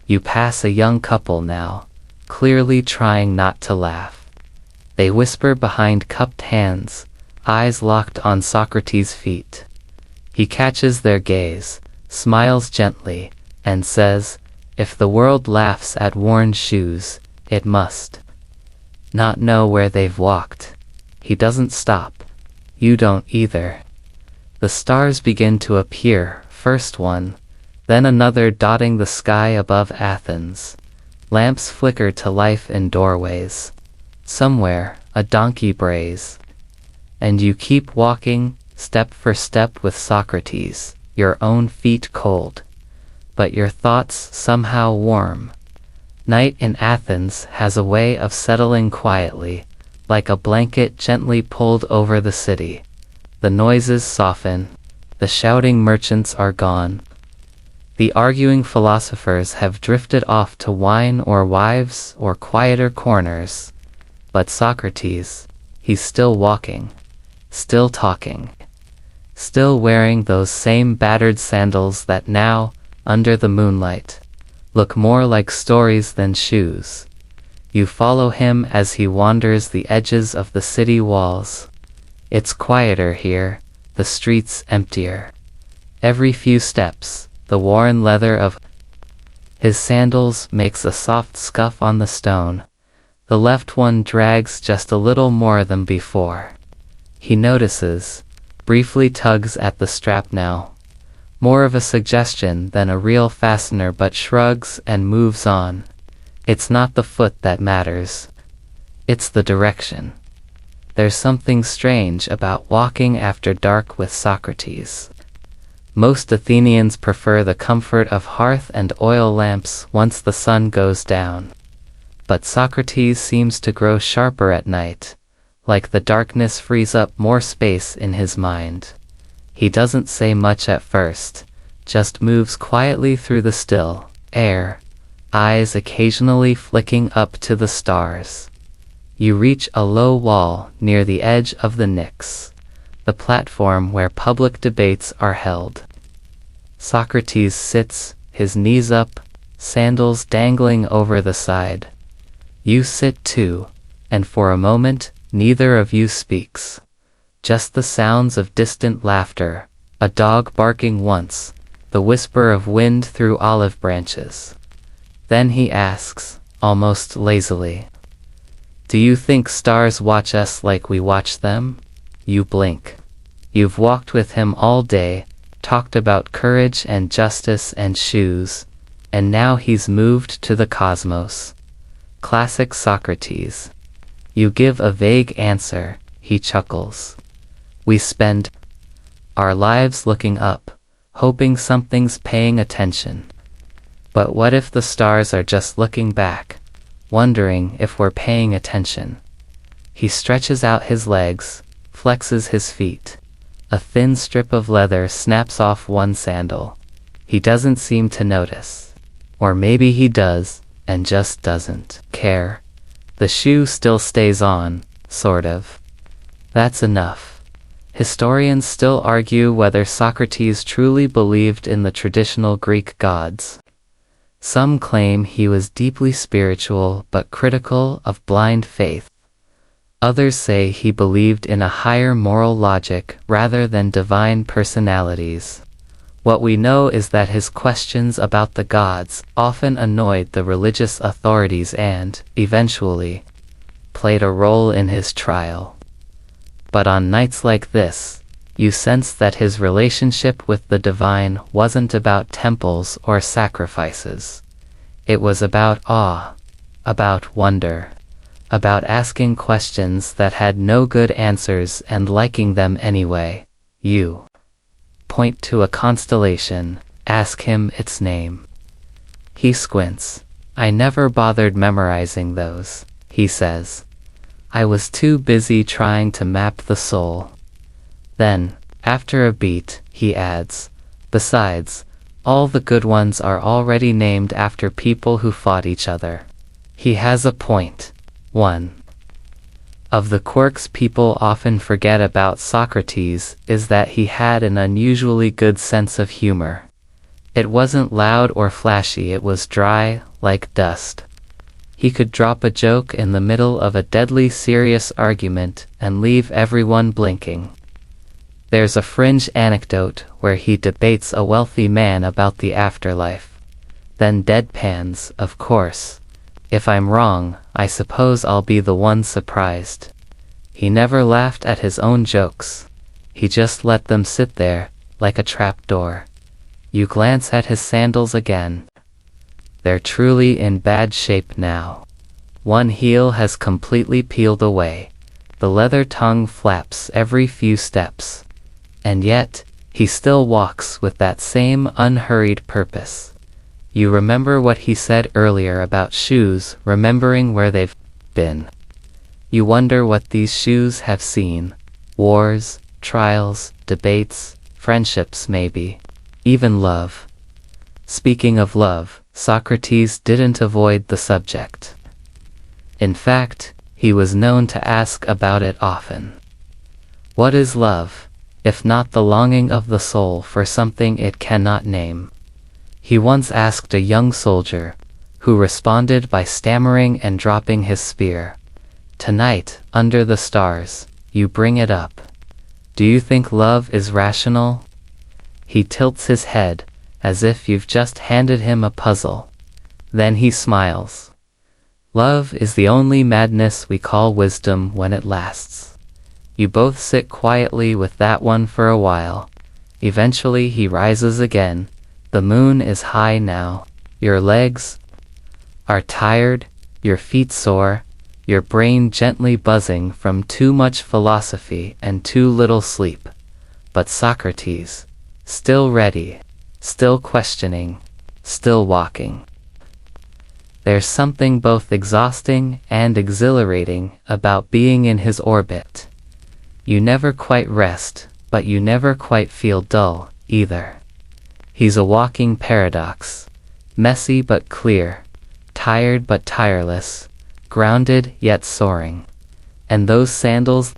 You pass a young couple now, clearly trying not to laugh. They whisper behind cupped hands, eyes locked on Socrates' feet. He catches their gaze, smiles gently, and says, "If the world laughs at worn shoes, it must not know where they've walked." He doesn't stop. You don't either. The stars begin to appear, first one, then another dotting the sky above Athens. Lamps flicker to life in doorways. Somewhere, a donkey brays. And you keep walking, step for step with Socrates, your own feet cold, but your thoughts somehow warm. Night in Athens has a way of settling quietly, like a blanket gently pulled over the city. The noises soften. The shouting merchants are gone. The arguing philosophers have drifted off to wine or wives or quieter corners. But Socrates, he's still walking, still talking, still wearing those same battered sandals that now, under the moonlight, look more like stories than shoes. You follow him as he wanders the edges of the city walls. It's quieter here, the streets emptier. Every few steps, the worn leather of his sandals makes a soft scuff on the stone. The left one drags just a little more than before. He notices, briefly tugs at the strap now. More of a suggestion than a real fastener, but shrugs and moves on. It's not the foot that matters. It's the direction. There's something strange about walking after dark with Socrates. Most Athenians prefer the comfort of hearth and oil lamps once the sun goes down. But Socrates seems to grow sharper at night, like the darkness frees up more space in his mind. He doesn't say much at first, just moves quietly through the still air, eyes occasionally flicking up to the stars. You reach a low wall near the edge of the Nyx, the platform where public debates are held. Socrates sits, his knees up, sandals dangling over the side. You sit too, and for a moment, neither of you speaks. Just the sounds of distant laughter, a dog barking once, the whisper of wind through olive branches. Then he asks, almost lazily, "Do you think stars watch us like we watch them?" You blink. You've walked with him all day, talked about courage and justice and shoes, and now he's moved to the cosmos. Classic Socrates. You give a vague answer, he chuckles. We spend our lives looking up, hoping something's paying attention. But what if the stars are just looking back, wondering if we're paying attention? He stretches out his legs, flexes his feet. A thin strip of leather snaps off one sandal. He doesn't seem to notice. Or maybe he does, and just doesn't care. The shoe still stays on, sort of. That's enough. Historians still argue whether Socrates truly believed in the traditional Greek gods. Some claim he was deeply spiritual but critical of blind faith. Others say he believed in a higher moral logic rather than divine personalities. What we know is that his questions about the gods often annoyed the religious authorities and, eventually, played a role in his trial. But on nights like this, you sense that his relationship with the divine wasn't about temples or sacrifices. It was about awe, about wonder, about asking questions that had no good answers and liking them anyway. You point to a constellation, ask him its name. He squints. I never bothered memorizing those, he says. I was too busy trying to map the soul. Then, after a beat, he adds, besides, all the good ones are already named after people who fought each other. He has a point. One of the quirks people often forget about Socrates is that he had an unusually good sense of humor. It wasn't loud or flashy, it was dry, like dust. He could drop a joke in the middle of a deadly serious argument and leave everyone blinking. There's a fringe anecdote where he debates a wealthy man about the afterlife. Then deadpans, of course. If I'm wrong, I suppose I'll be the one surprised. He never laughed at his own jokes. He just let them sit there, like a trapdoor. You glance at his sandals again. They're truly in bad shape now. One heel has completely peeled away. The leather tongue flaps every few steps. And yet, he still walks with that same unhurried purpose. You remember what he said earlier about shoes remembering where they've been. You wonder what these shoes have seen. Wars, trials, debates, friendships maybe. Even love. Speaking of love, Socrates didn't avoid the subject. In fact, he was known to ask about it often. What is love, if not the longing of the soul for something it cannot name? He once asked a young soldier, who responded by stammering and dropping his spear. Tonight, under the stars, you bring it up. Do you think love is rational? He tilts his head, as if you've just handed him a puzzle. Then he smiles. Love is the only madness we call wisdom when it lasts. You both sit quietly with that one for a while. Eventually he rises again. The moon is high now. Your legs are tired, your feet sore, your brain gently buzzing from too much philosophy and too little sleep. But Socrates, still ready, still questioning, still walking. There's something both exhausting and exhilarating about being in his orbit. You never quite rest, but you never quite feel dull, either. He's a walking paradox. Messy but clear, tired but tireless, grounded yet soaring. And those sandals,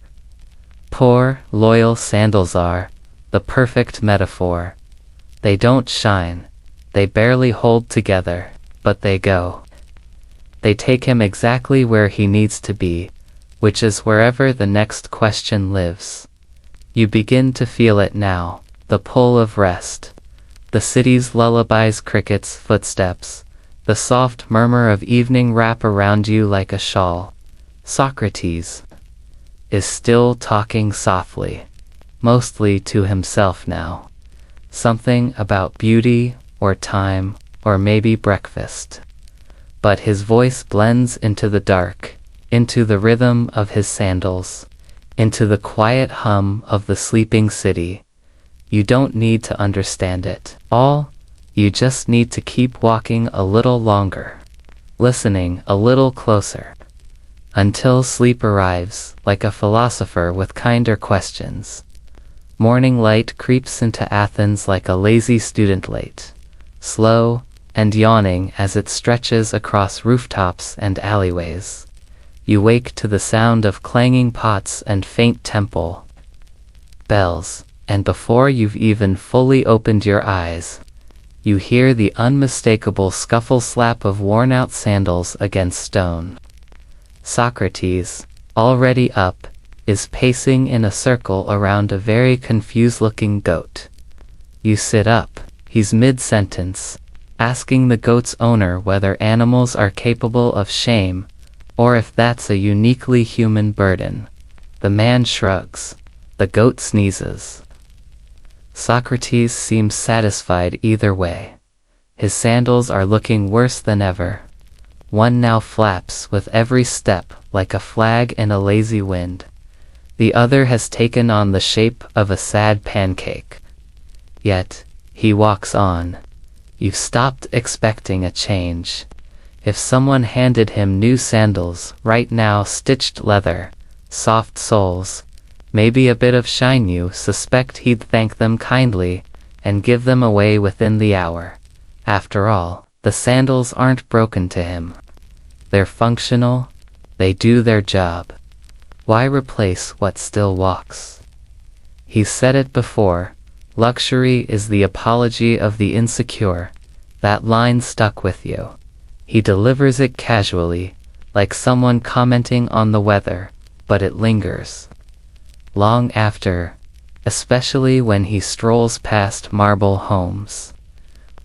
poor, loyal sandals, are the perfect metaphor. They don't shine, they barely hold together, but they go. They take him exactly where he needs to be, which is wherever the next question lives. You begin to feel it now, the pull of rest. The city's lullabies, crickets' footsteps, the soft murmur of evening wrap around you like a shawl. Socrates is still talking softly, mostly to himself now. Something about beauty, or time, or maybe breakfast. But his voice blends into the dark, into the rhythm of his sandals, into the quiet hum of the sleeping city. You don't need to understand it all, you just need to keep walking a little longer, listening a little closer, until sleep arrives, like a philosopher with kinder questions. Morning light creeps into Athens like a lazy student late, slow and yawning as it stretches across rooftops and alleyways. You wake to the sound of clanging pots and faint temple bells, and before you've even fully opened your eyes, you hear the unmistakable scuffle slap of worn-out sandals against stone. Socrates, already up, is pacing in a circle around a very confused-looking goat. You sit up. He's mid-sentence, asking the goat's owner whether animals are capable of shame, or if that's a uniquely human burden. The man shrugs. The goat sneezes. Socrates seems satisfied either way. His sandals are looking worse than ever. One now flaps with every step like a flag in a lazy wind. The other has taken on the shape of a sad pancake. Yet, he walks on. You've stopped expecting a change. If someone handed him new sandals right now, stitched leather, soft soles, maybe a bit of shine, you suspect he'd thank them kindly and give them away within the hour. After all, the sandals aren't broken to him. They're functional, they do their job. Why replace what still walks? He's said it before, luxury is the apology of the insecure. That line stuck with you. He delivers it casually, like someone commenting on the weather, but it lingers. Long after, especially when he strolls past marble homes,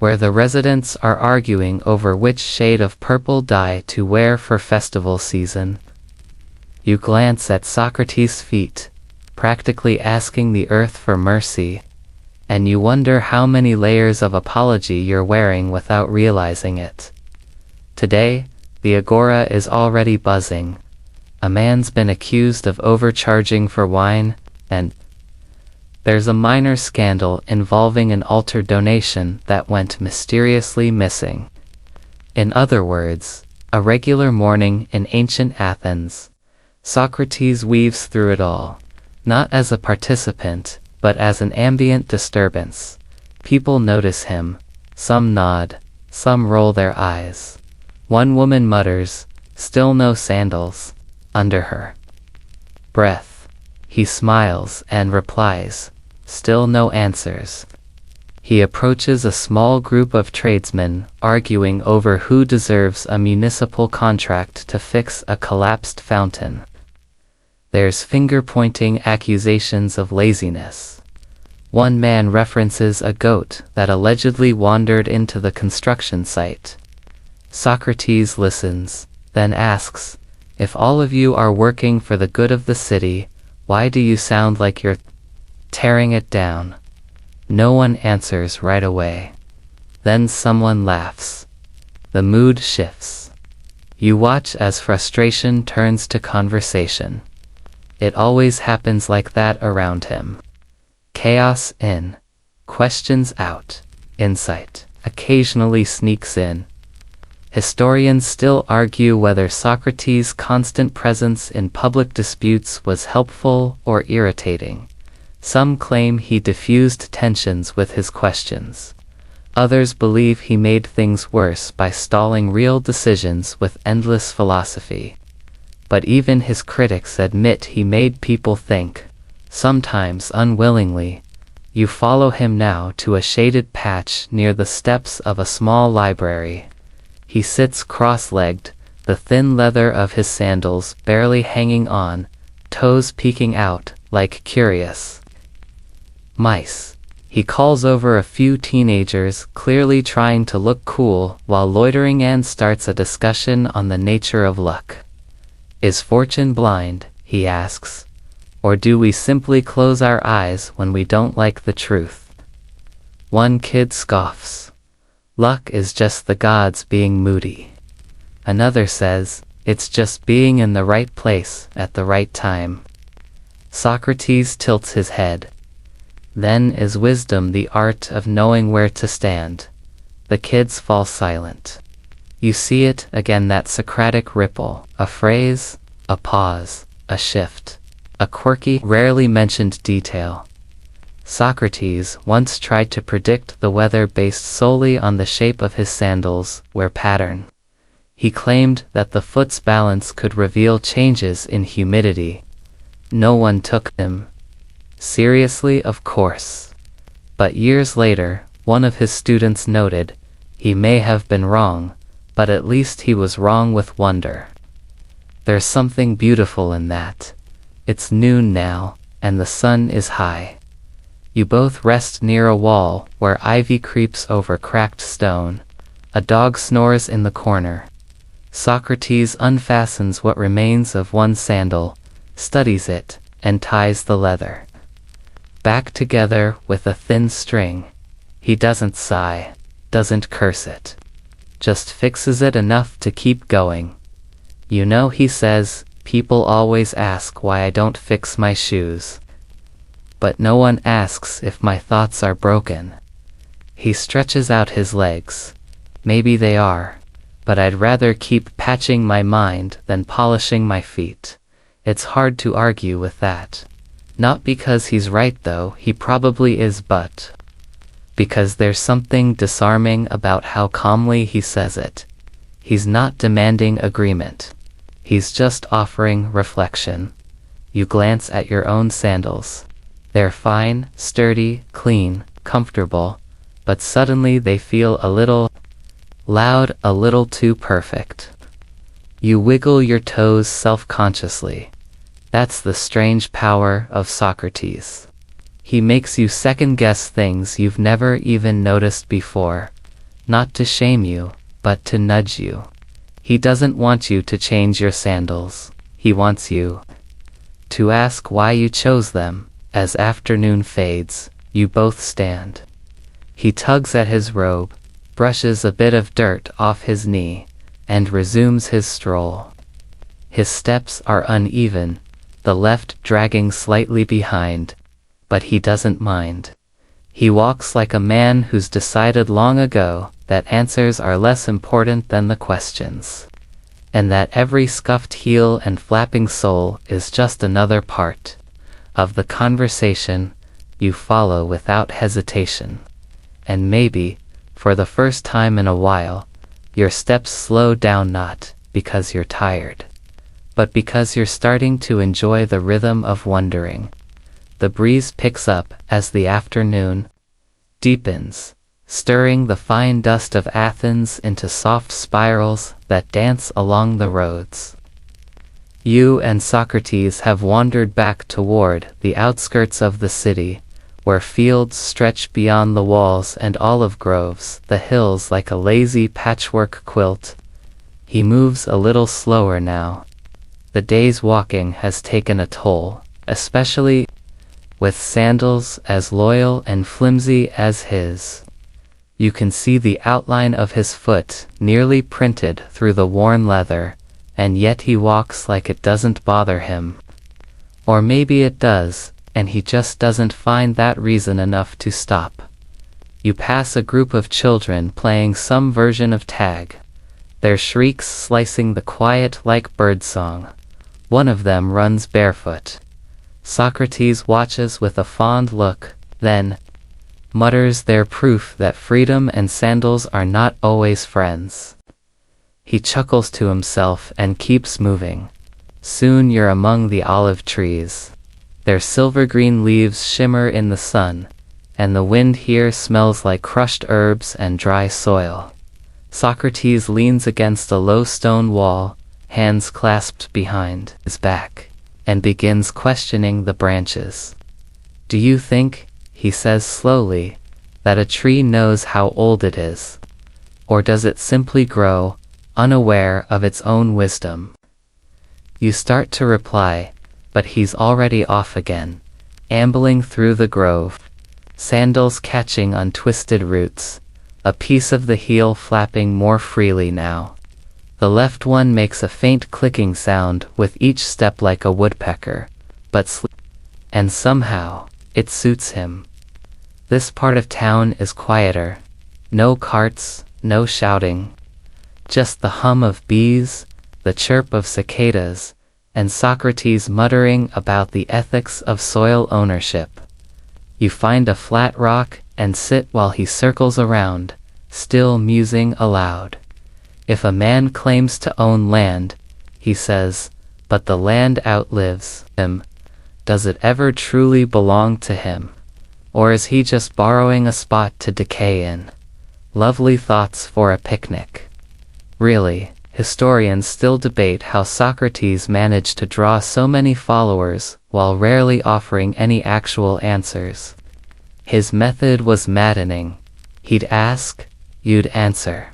where the residents are arguing over which shade of purple dye to wear for festival season. You glance at Socrates' feet, practically asking the earth for mercy, and you wonder how many layers of apology you're wearing without realizing it. Today, the agora is already buzzing. A man's been accused of overcharging for wine, and there's a minor scandal involving an altar donation that went mysteriously missing. In other words, a regular morning in ancient Athens. Socrates weaves through it all, not as a participant, but as an ambient disturbance. People notice him. Some nod, some roll their eyes. One woman mutters, "Still no sandals," under her breath. He smiles and replies, "Still no answers." He approaches a small group of tradesmen, arguing over who deserves a municipal contract to fix a collapsed fountain. There's finger-pointing accusations of laziness. One man references a goat that allegedly wandered into the construction site. Socrates listens, then asks, "If all of you are working for the good of the city, why do you sound like you're tearing it down?" No one answers right away. Then someone laughs. The mood shifts. You watch as frustration turns to conversation. It always happens like that around him. Chaos in, questions out, insight occasionally sneaks in. Historians still argue whether Socrates' constant presence in public disputes was helpful or irritating. Some claim he diffused tensions with his questions. Others believe he made things worse by stalling real decisions with endless philosophy. But even his critics admit he made people think, sometimes unwillingly. You follow him now to a shaded patch near the steps of a small library. He sits cross-legged, the thin leather of his sandals barely hanging on, toes peeking out like curious mice. He calls over a few teenagers, clearly trying to look cool while loitering, and starts a discussion on the nature of luck. Is fortune blind, he asks, or do we simply close our eyes when we don't like the truth? One kid scoffs. Luck is just the gods being moody. Another says, it's just being in the right place at the right time. Socrates tilts his head. Then is wisdom the art of knowing where to stand. The kids fall silent. You see it again, that Socratic ripple, a phrase, a pause, a shift, a quirky, rarely mentioned detail. Socrates once tried to predict the weather based solely on the shape of his sandals' wear pattern. He claimed that the foot's balance could reveal changes in humidity. No one took him seriously, of course. But years later, one of his students noted, he may have been wrong, but at least he was wrong with wonder. There's something beautiful in that. It's noon now, and the sun is high. You both rest near a wall where ivy creeps over cracked stone. A dog snores in the corner. Socrates unfastens what remains of one sandal, studies it, and ties the leather back together with a thin string. He doesn't sigh, doesn't curse it, just fixes it enough to keep going. You know, he says, people always ask why I don't fix my shoes. But no one asks if my thoughts are broken. He stretches out his legs. Maybe they are, but I'd rather keep patching my mind than polishing my feet. It's hard to argue with that. Not because he's right, though, he probably is, but because there's something disarming about how calmly he says it. He's not demanding agreement. He's just offering reflection. You glance at your own sandals. They're fine, sturdy, clean, comfortable, but suddenly they feel a little loud, a little too perfect. You wiggle your toes self-consciously. That's the strange power of Socrates. He makes you second-guess things you've never even noticed before. Not to shame you, but to nudge you. He doesn't want you to change your sandals. He wants you to ask why you chose them. As afternoon fades, you both stand. He tugs at his robe, brushes a bit of dirt off his knee, and resumes his stroll. His steps are uneven, the left dragging slightly behind, but he doesn't mind. He walks like a man who's decided long ago that answers are less important than the questions, and that every scuffed heel and flapping sole is just another part of the conversation. You follow without hesitation. And maybe, for the first time in a while, your steps slow down, not because you're tired, but because you're starting to enjoy the rhythm of wondering. The breeze picks up as the afternoon deepens, stirring the fine dust of Athens into soft spirals that dance along the roads. You and Socrates have wandered back toward the outskirts of the city, where fields stretch beyond the walls and olive groves, the hills like a lazy patchwork quilt. He moves a little slower now. The day's walking has taken a toll, especially with sandals as loyal and flimsy as his. You can see the outline of his foot nearly printed through the worn leather, and yet he walks like it doesn't bother him. Or maybe it does, and he just doesn't find that reason enough to stop. You pass a group of children playing some version of tag. their shrieks slicing the quiet like birdsong. One of them runs barefoot. Socrates watches with a fond look, then mutters their proof that freedom and sandals are not always friends. He chuckles to himself and keeps moving. Soon you're among the olive trees. Their silver-green leaves shimmer in the sun, and the wind here smells like crushed herbs and dry soil. Socrates leans against a low stone wall, hands clasped behind his back, and begins questioning the branches. "Do you think," he says slowly, "that a tree knows how old it is? Or does it simply grow, unaware of its own wisdom?" You start to reply, but he's already off again, ambling through the grove, sandals catching on twisted roots, a piece of the heel flapping more freely now. The left one makes a faint clicking sound with each step like a woodpecker, and somehow, it suits him. This part of town is quieter. No carts, no shouting. Just the hum of bees, the chirp of cicadas, and Socrates muttering about the ethics of soil ownership. You find a flat rock and sit while he circles around, still musing aloud. If a man claims to own land, he says, but the land outlives him, does it ever truly belong to him? Or is he just borrowing a spot to decay in? Lovely thoughts for a picnic. Really, historians still debate how Socrates managed to draw so many followers while rarely offering any actual answers. His method was maddening. He'd ask, you'd answer.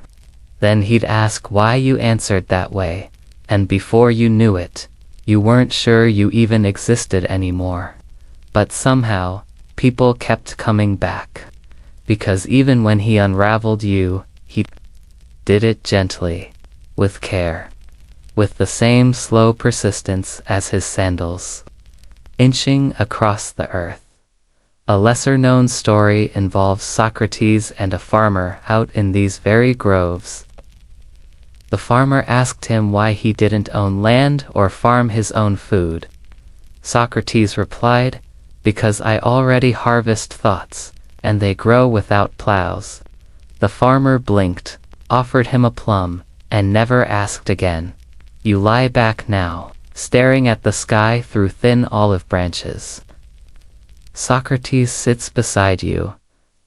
Then he'd ask why you answered that way, and before you knew it, you weren't sure you even existed anymore. But somehow, people kept coming back. Because even when he unraveled you, he did it gently, with care, with the same slow persistence as his sandals, inching across the earth. A lesser-known story involves Socrates and a farmer out in these very groves. The farmer asked him why he didn't own land or farm his own food. Socrates replied, "Because I already harvest thoughts, and they grow without plows." The farmer blinked, offered him a plum, and never asked again. You lie back now, staring at the sky through thin olive branches. Socrates sits beside you,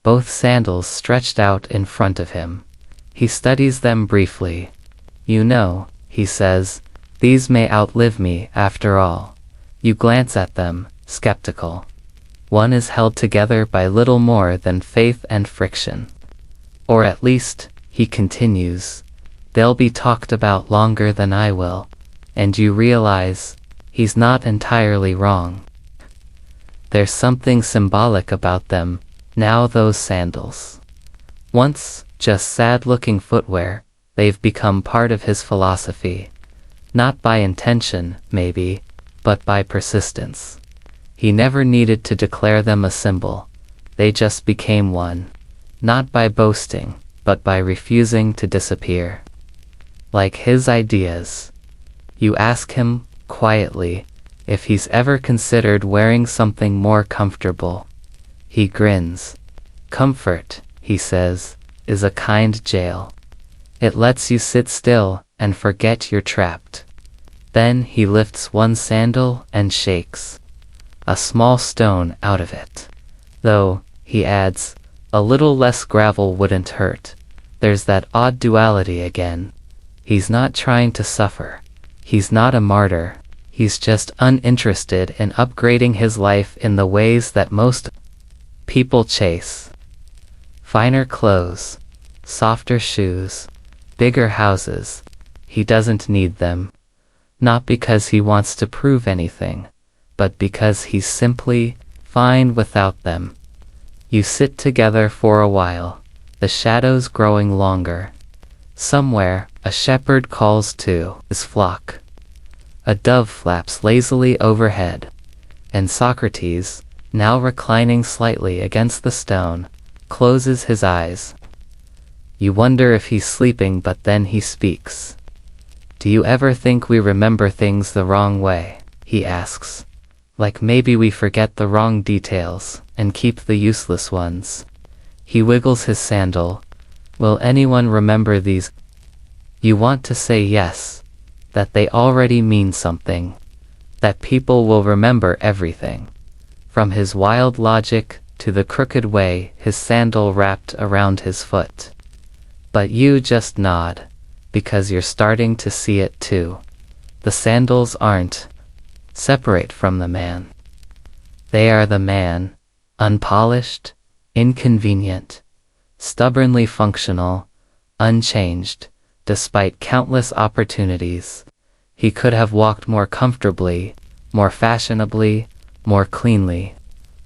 both sandals stretched out in front of him. He studies them briefly. "You know," he says, "these may outlive me after all." You glance at them, skeptical. One is held together by little more than faith and friction. Or at least, he continues, they'll be talked about longer than I will, and you realize, he's not entirely wrong. There's something symbolic about them, now those sandals. Once, just sad-looking footwear, they've become part of his philosophy. Not by intention, maybe, but by persistence. He never needed to declare them a symbol. They just became one. Not by boasting, but by refusing to disappear. Like his ideas. You ask him, quietly, if he's ever considered wearing something more comfortable. He grins. Comfort, he says, is a kind jail. It lets you sit still and forget you're trapped. Then he lifts one sandal and shakes a small stone out of it. Though, he adds, a little less gravel wouldn't hurt. There's that odd duality again. He's not trying to suffer. He's not a martyr. He's just uninterested in upgrading his life in the ways that most people chase. Finer clothes, softer shoes, bigger houses. He doesn't need them. Not because he wants to prove anything, but because he's simply fine without them. You sit together for a while, the shadows growing longer. Somewhere, a shepherd calls to his flock. A dove flaps lazily overhead, and Socrates, now reclining slightly against the stone, closes his eyes. You wonder if he's sleeping, but then he speaks. Do you ever think we remember things the wrong way? He asks. Like maybe we forget the wrong details and keep the useless ones. He wiggles his sandal. Will anyone remember these? You want to say yes, that they already mean something, that people will remember everything. From his wild logic to the crooked way his sandal wrapped around his foot. But you just nod, because you're starting to see it too. The sandals aren't separate from the man. They are the man, unpolished, inconvenient, stubbornly functional, unchanged, despite countless opportunities. He could have walked more comfortably, more fashionably, more cleanly.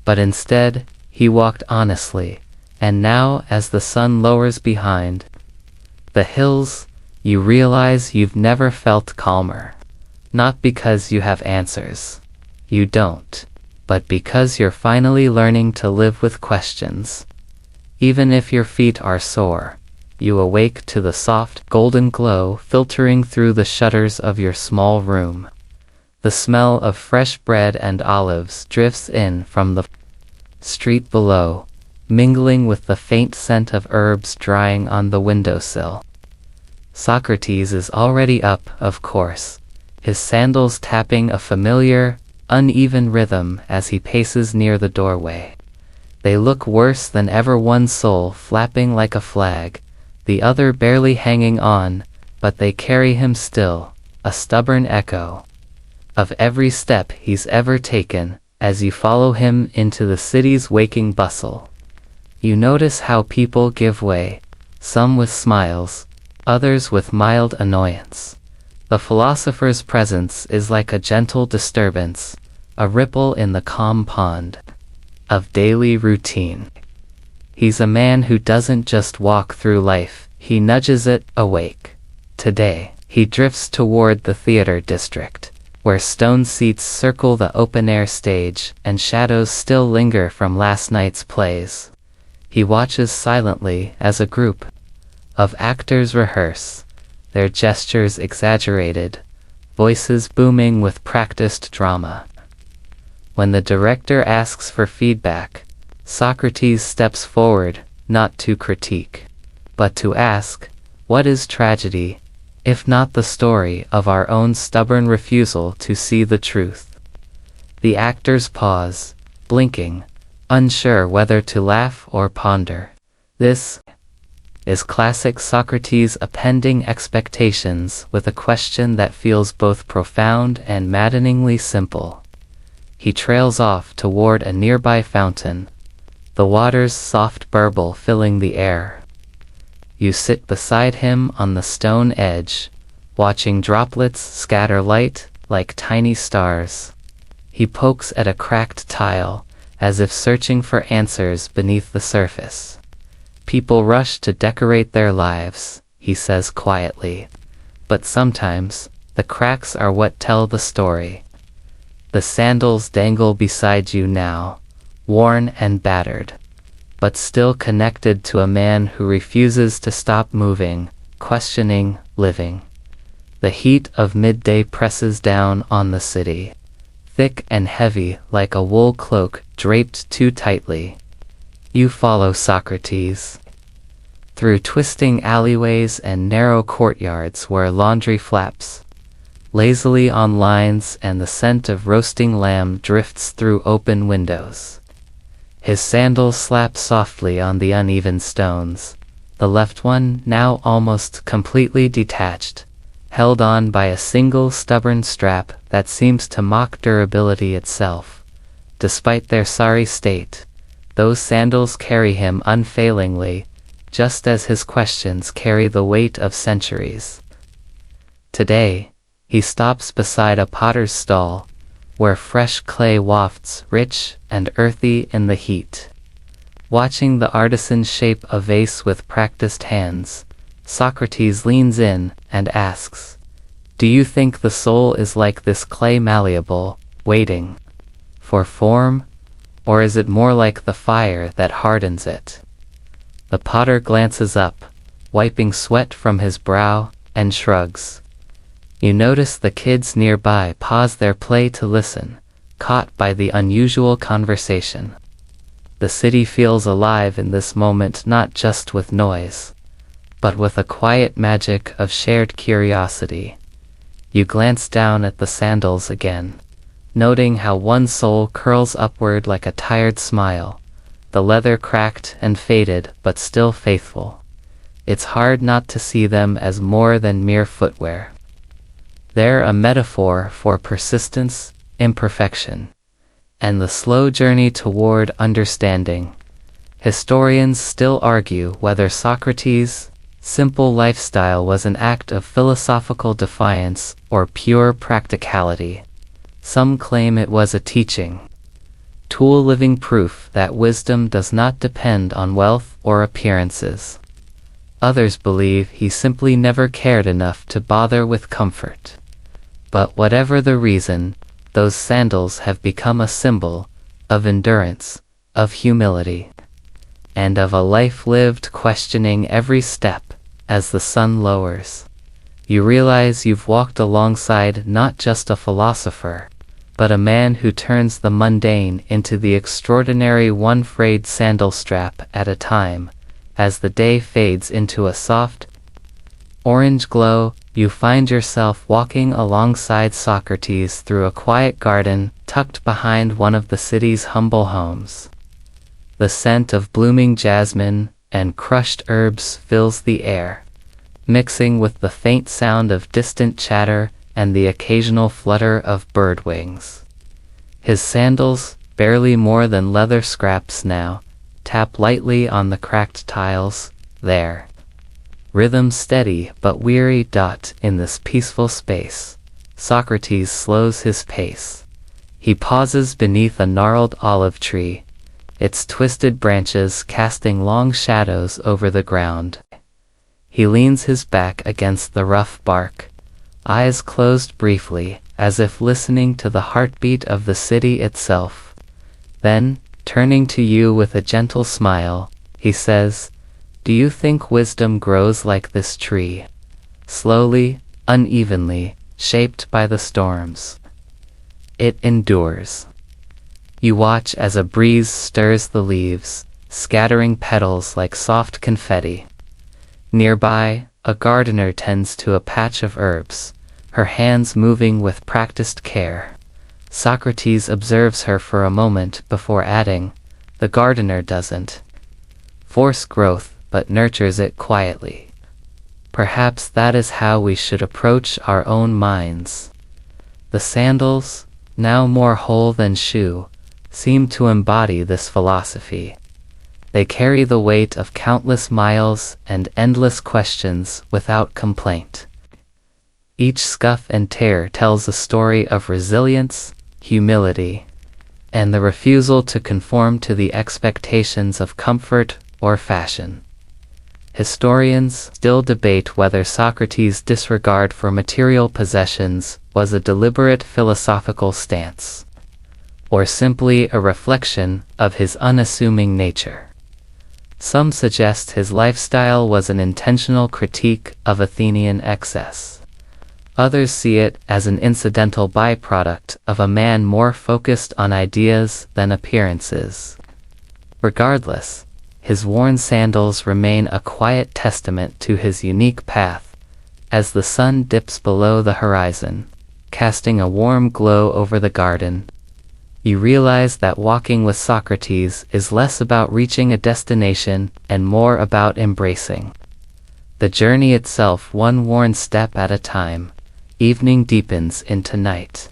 But instead, he walked honestly, and now as the sun lowers behind the hills, you realize you've never felt calmer. Not because you have answers. You don't. But because you're finally learning to live with questions. Even if your feet are sore, you awake to the soft, golden glow filtering through the shutters of your small room. The smell of fresh bread and olives drifts in from the street below, mingling with the faint scent of herbs drying on the windowsill. Socrates is already up, of course, his sandals tapping a familiar, uneven rhythm as he paces near the doorway. They look worse than ever, one sole flapping like a flag, the other barely hanging on, but they carry him still, a stubborn echo of every step he's ever taken, as you follow him into the city's waking bustle. You notice how people give way, some with smiles, others with mild annoyance. The philosopher's presence is like a gentle disturbance, a ripple in the calm pond of daily routine. He's a man who doesn't just walk through life, he nudges it awake. Today, he drifts toward the theater district, where stone seats circle the open-air stage and shadows still linger from last night's plays. He watches silently as a group of actors rehearse, their gestures exaggerated, voices booming with practiced drama. When the director asks for feedback, Socrates steps forward, not to critique, but to ask, what is tragedy, if not the story of our own stubborn refusal to see the truth? The actors pause, blinking, unsure whether to laugh or ponder. This is classic Socrates appending expectations with a question that feels both profound and maddeningly simple. He trails off toward a nearby fountain, the water's soft burble filling the air. You sit beside him on the stone edge, watching droplets scatter light like tiny stars. He pokes at a cracked tile, as if searching for answers beneath the surface. People rush to decorate their lives, he says quietly. But sometimes, the cracks are what tell the story. The sandals dangle beside you now, worn and battered, but still connected to a man who refuses to stop moving, questioning, living. The heat of midday presses down on the city, thick and heavy like a wool cloak draped too tightly. You follow Socrates through twisting alleyways and narrow courtyards where laundry flaps lazily on lines and the scent of roasting lamb drifts through open windows. His sandals slap softly on the uneven stones, the left one now almost completely detached, held on by a single stubborn strap that seems to mock durability itself. Despite their sorry state, those sandals carry him unfailingly, just as his questions carry the weight of centuries. Today, he stops beside a potter's stall, where fresh clay wafts rich and earthy in the heat. Watching the artisan shape a vase with practiced hands, Socrates leans in and asks, "Do you think the soul is like this clay, malleable, waiting for form, or is it more like the fire that hardens it?" The potter glances up, wiping sweat from his brow, and shrugs. You notice the kids nearby pause their play to listen, caught by the unusual conversation. The city feels alive in this moment, not just with noise, but with a quiet magic of shared curiosity. You glance down at the sandals again, noting how one sole curls upward like a tired smile, the leather cracked and faded but still faithful. It's hard not to see them as more than mere footwear. They're a metaphor for persistence, imperfection, and the slow journey toward understanding. Historians still argue whether Socrates' simple lifestyle was an act of philosophical defiance or pure practicality. Some claim it was a teaching tool, living proof that wisdom does not depend on wealth or appearances. Others believe he simply never cared enough to bother with comfort. But whatever the reason, those sandals have become a symbol of endurance, of humility, and of a life lived questioning every step. As the sun lowers, you realize you've walked alongside not just a philosopher, but a man who turns the mundane into the extraordinary, one frayed sandal strap at a time. As the day fades into a soft orange glow, you find yourself walking alongside Socrates through a quiet garden tucked behind one of the city's humble homes. The scent of blooming jasmine and crushed herbs fills the air, mixing with the faint sound of distant chatter and the occasional flutter of bird wings. His sandals, barely more than leather scraps now, tap lightly on the cracked tiles, their rhythm steady but weary. In this peaceful space, Socrates slows his pace. He pauses beneath a gnarled olive tree, its twisted branches casting long shadows over the ground. He leans his back against the rough bark, eyes closed briefly, as if listening to the heartbeat of the city itself. Then, turning to you with a gentle smile, he says, "Do you think wisdom grows like this tree? Slowly, unevenly, shaped by the storms. It endures." You watch as a breeze stirs the leaves, scattering petals like soft confetti. Nearby, a gardener tends to a patch of herbs, her hands moving with practiced care. Socrates observes her for a moment before adding, "The gardener doesn't force growth, but nurtures it quietly." Perhaps that is how we should approach our own minds. The sandals, now more whole than shoe, seem to embody this philosophy. They carry the weight of countless miles and endless questions without complaint. Each scuff and tear tells a story of resilience, humility, and the refusal to conform to the expectations of comfort or fashion. Historians still debate whether Socrates' disregard for material possessions was a deliberate philosophical stance, or simply a reflection of his unassuming nature. Some suggest his lifestyle was an intentional critique of Athenian excess. Others see it as an incidental byproduct of a man more focused on ideas than appearances. Regardless, his worn sandals remain a quiet testament to his unique path. As the sun dips below the horizon, casting a warm glow over the garden, you realize that walking with Socrates is less about reaching a destination and more about embracing the journey itself, one worn step at a time. Evening deepens into night,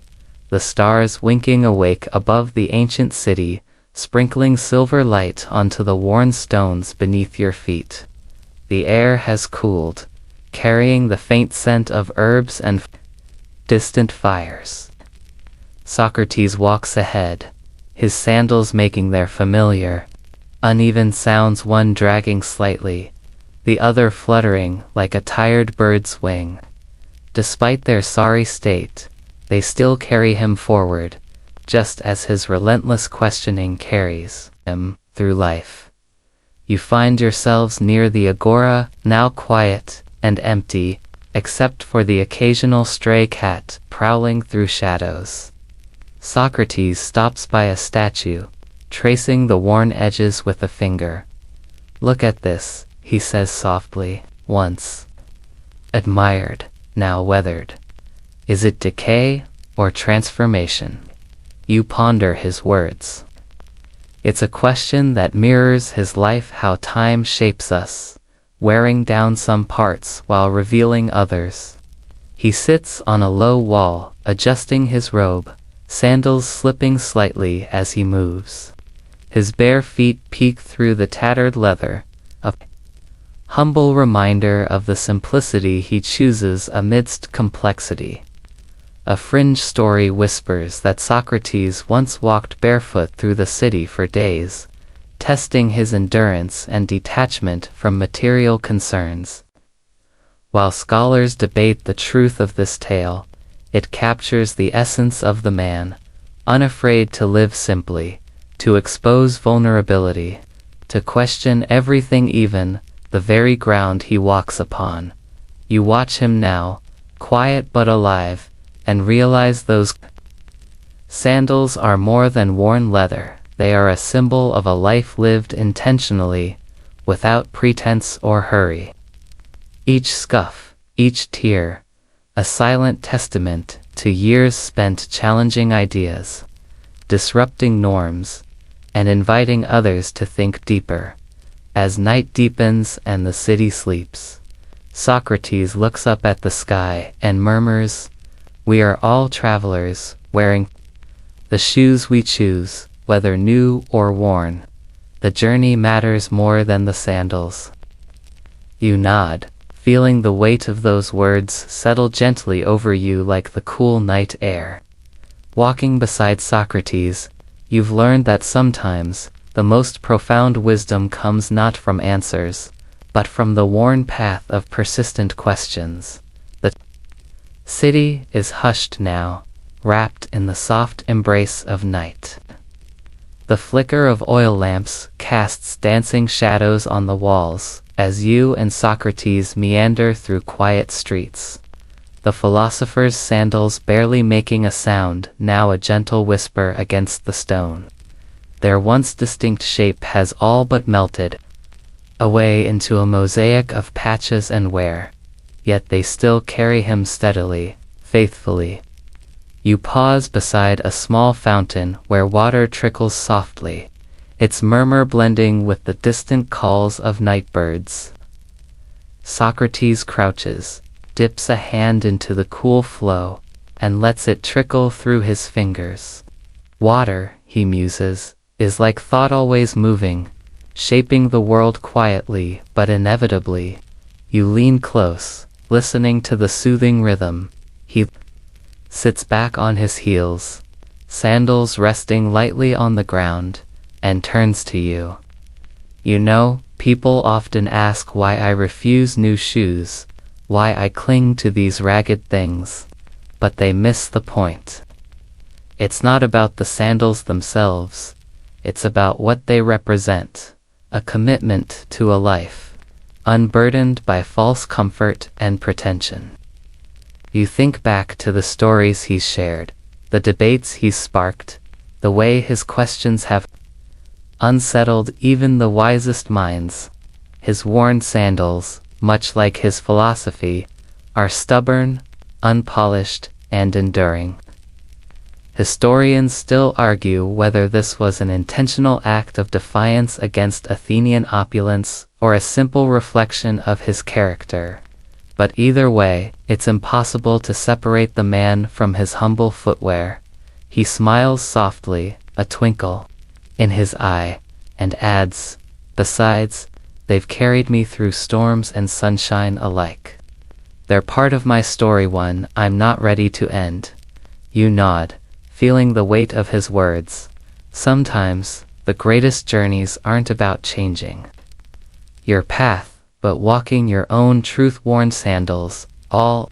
the stars winking awake above the ancient city, sprinkling silver light onto the worn stones beneath your feet. The air has cooled, carrying the faint scent of herbs and distant fires. Socrates walks ahead, his sandals making their familiar, uneven sounds, one dragging slightly, the other fluttering like a tired bird's wing. Despite their sorry state, they still carry him forward, just as his relentless questioning carries him through life. You find yourselves near the agora, now quiet and empty, except for the occasional stray cat prowling through shadows. Socrates stops by a statue, tracing the worn edges with a finger. "Look at this," he says softly. "Once admired, now weathered. Is it decay or transformation?" You ponder his words. It's a question that mirrors his life, how time shapes us, wearing down some parts while revealing others. He sits on a low wall, adjusting his robe, sandals slipping slightly as he moves. His bare feet peek through the tattered leather, a humble reminder of the simplicity he chooses amidst complexity. A fringe story whispers that Socrates once walked barefoot through the city for days, testing his endurance and detachment from material concerns. While scholars debate the truth of this tale, it captures the essence of the man, unafraid to live simply, to expose vulnerability, to question everything, even the very ground he walks upon. You watch him now, quiet but alive, and realize those sandals are more than worn leather. They are a symbol of a life lived intentionally, without pretense or hurry. Each scuff, each tear, a silent testament to years spent challenging ideas, disrupting norms, and inviting others to think deeper. As night deepens and the city sleeps, Socrates looks up at the sky and murmurs, "We are all travelers, wearing the shoes we choose, whether new or worn. The journey matters more than the sandals." You nod, feeling the weight of those words settle gently over you like the cool night air. Walking beside Socrates, you've learned that sometimes the most profound wisdom comes not from answers, but from the worn path of persistent questions. The city is hushed now, wrapped in the soft embrace of night. The flicker of oil lamps casts dancing shadows on the walls as you and Socrates meander through quiet streets. The philosopher's sandals barely making a sound, now a gentle whisper against the stone. Their once distinct shape has all but melted away into a mosaic of patches and wear, yet they still carry him steadily, faithfully. You pause beside a small fountain where water trickles softly, its murmur blending with the distant calls of night birds. Socrates crouches, dips a hand into the cool flow, and lets it trickle through his fingers. Water, he muses, is like thought, always moving, shaping the world quietly but inevitably. You lean close, listening to the soothing rhythm. He sits back on his heels, sandals resting lightly on the ground, and turns to you. "You know, people often ask why I refuse new shoes, why I cling to these ragged things, but they miss the point. It's not about the sandals themselves, it's about what they represent, a commitment to a life, unburdened by false comfort and pretension." You think back to the stories he's shared, the debates he's sparked, the way his questions have unsettled even the wisest minds. His worn sandals, much like his philosophy, are stubborn, unpolished, and enduring. Historians still argue whether this was an intentional act of defiance against Athenian opulence or a simple reflection of his character. But either way, it's impossible to separate the man from his humble footwear. He smiles softly, a twinkle in his eye, and adds, "Besides, they've carried me through storms and sunshine alike. They're part of my story, one I'm not ready to end." You nod, feeling the weight of his words. Sometimes, the greatest journeys aren't about changing your path, but walking your own truth-worn sandals, all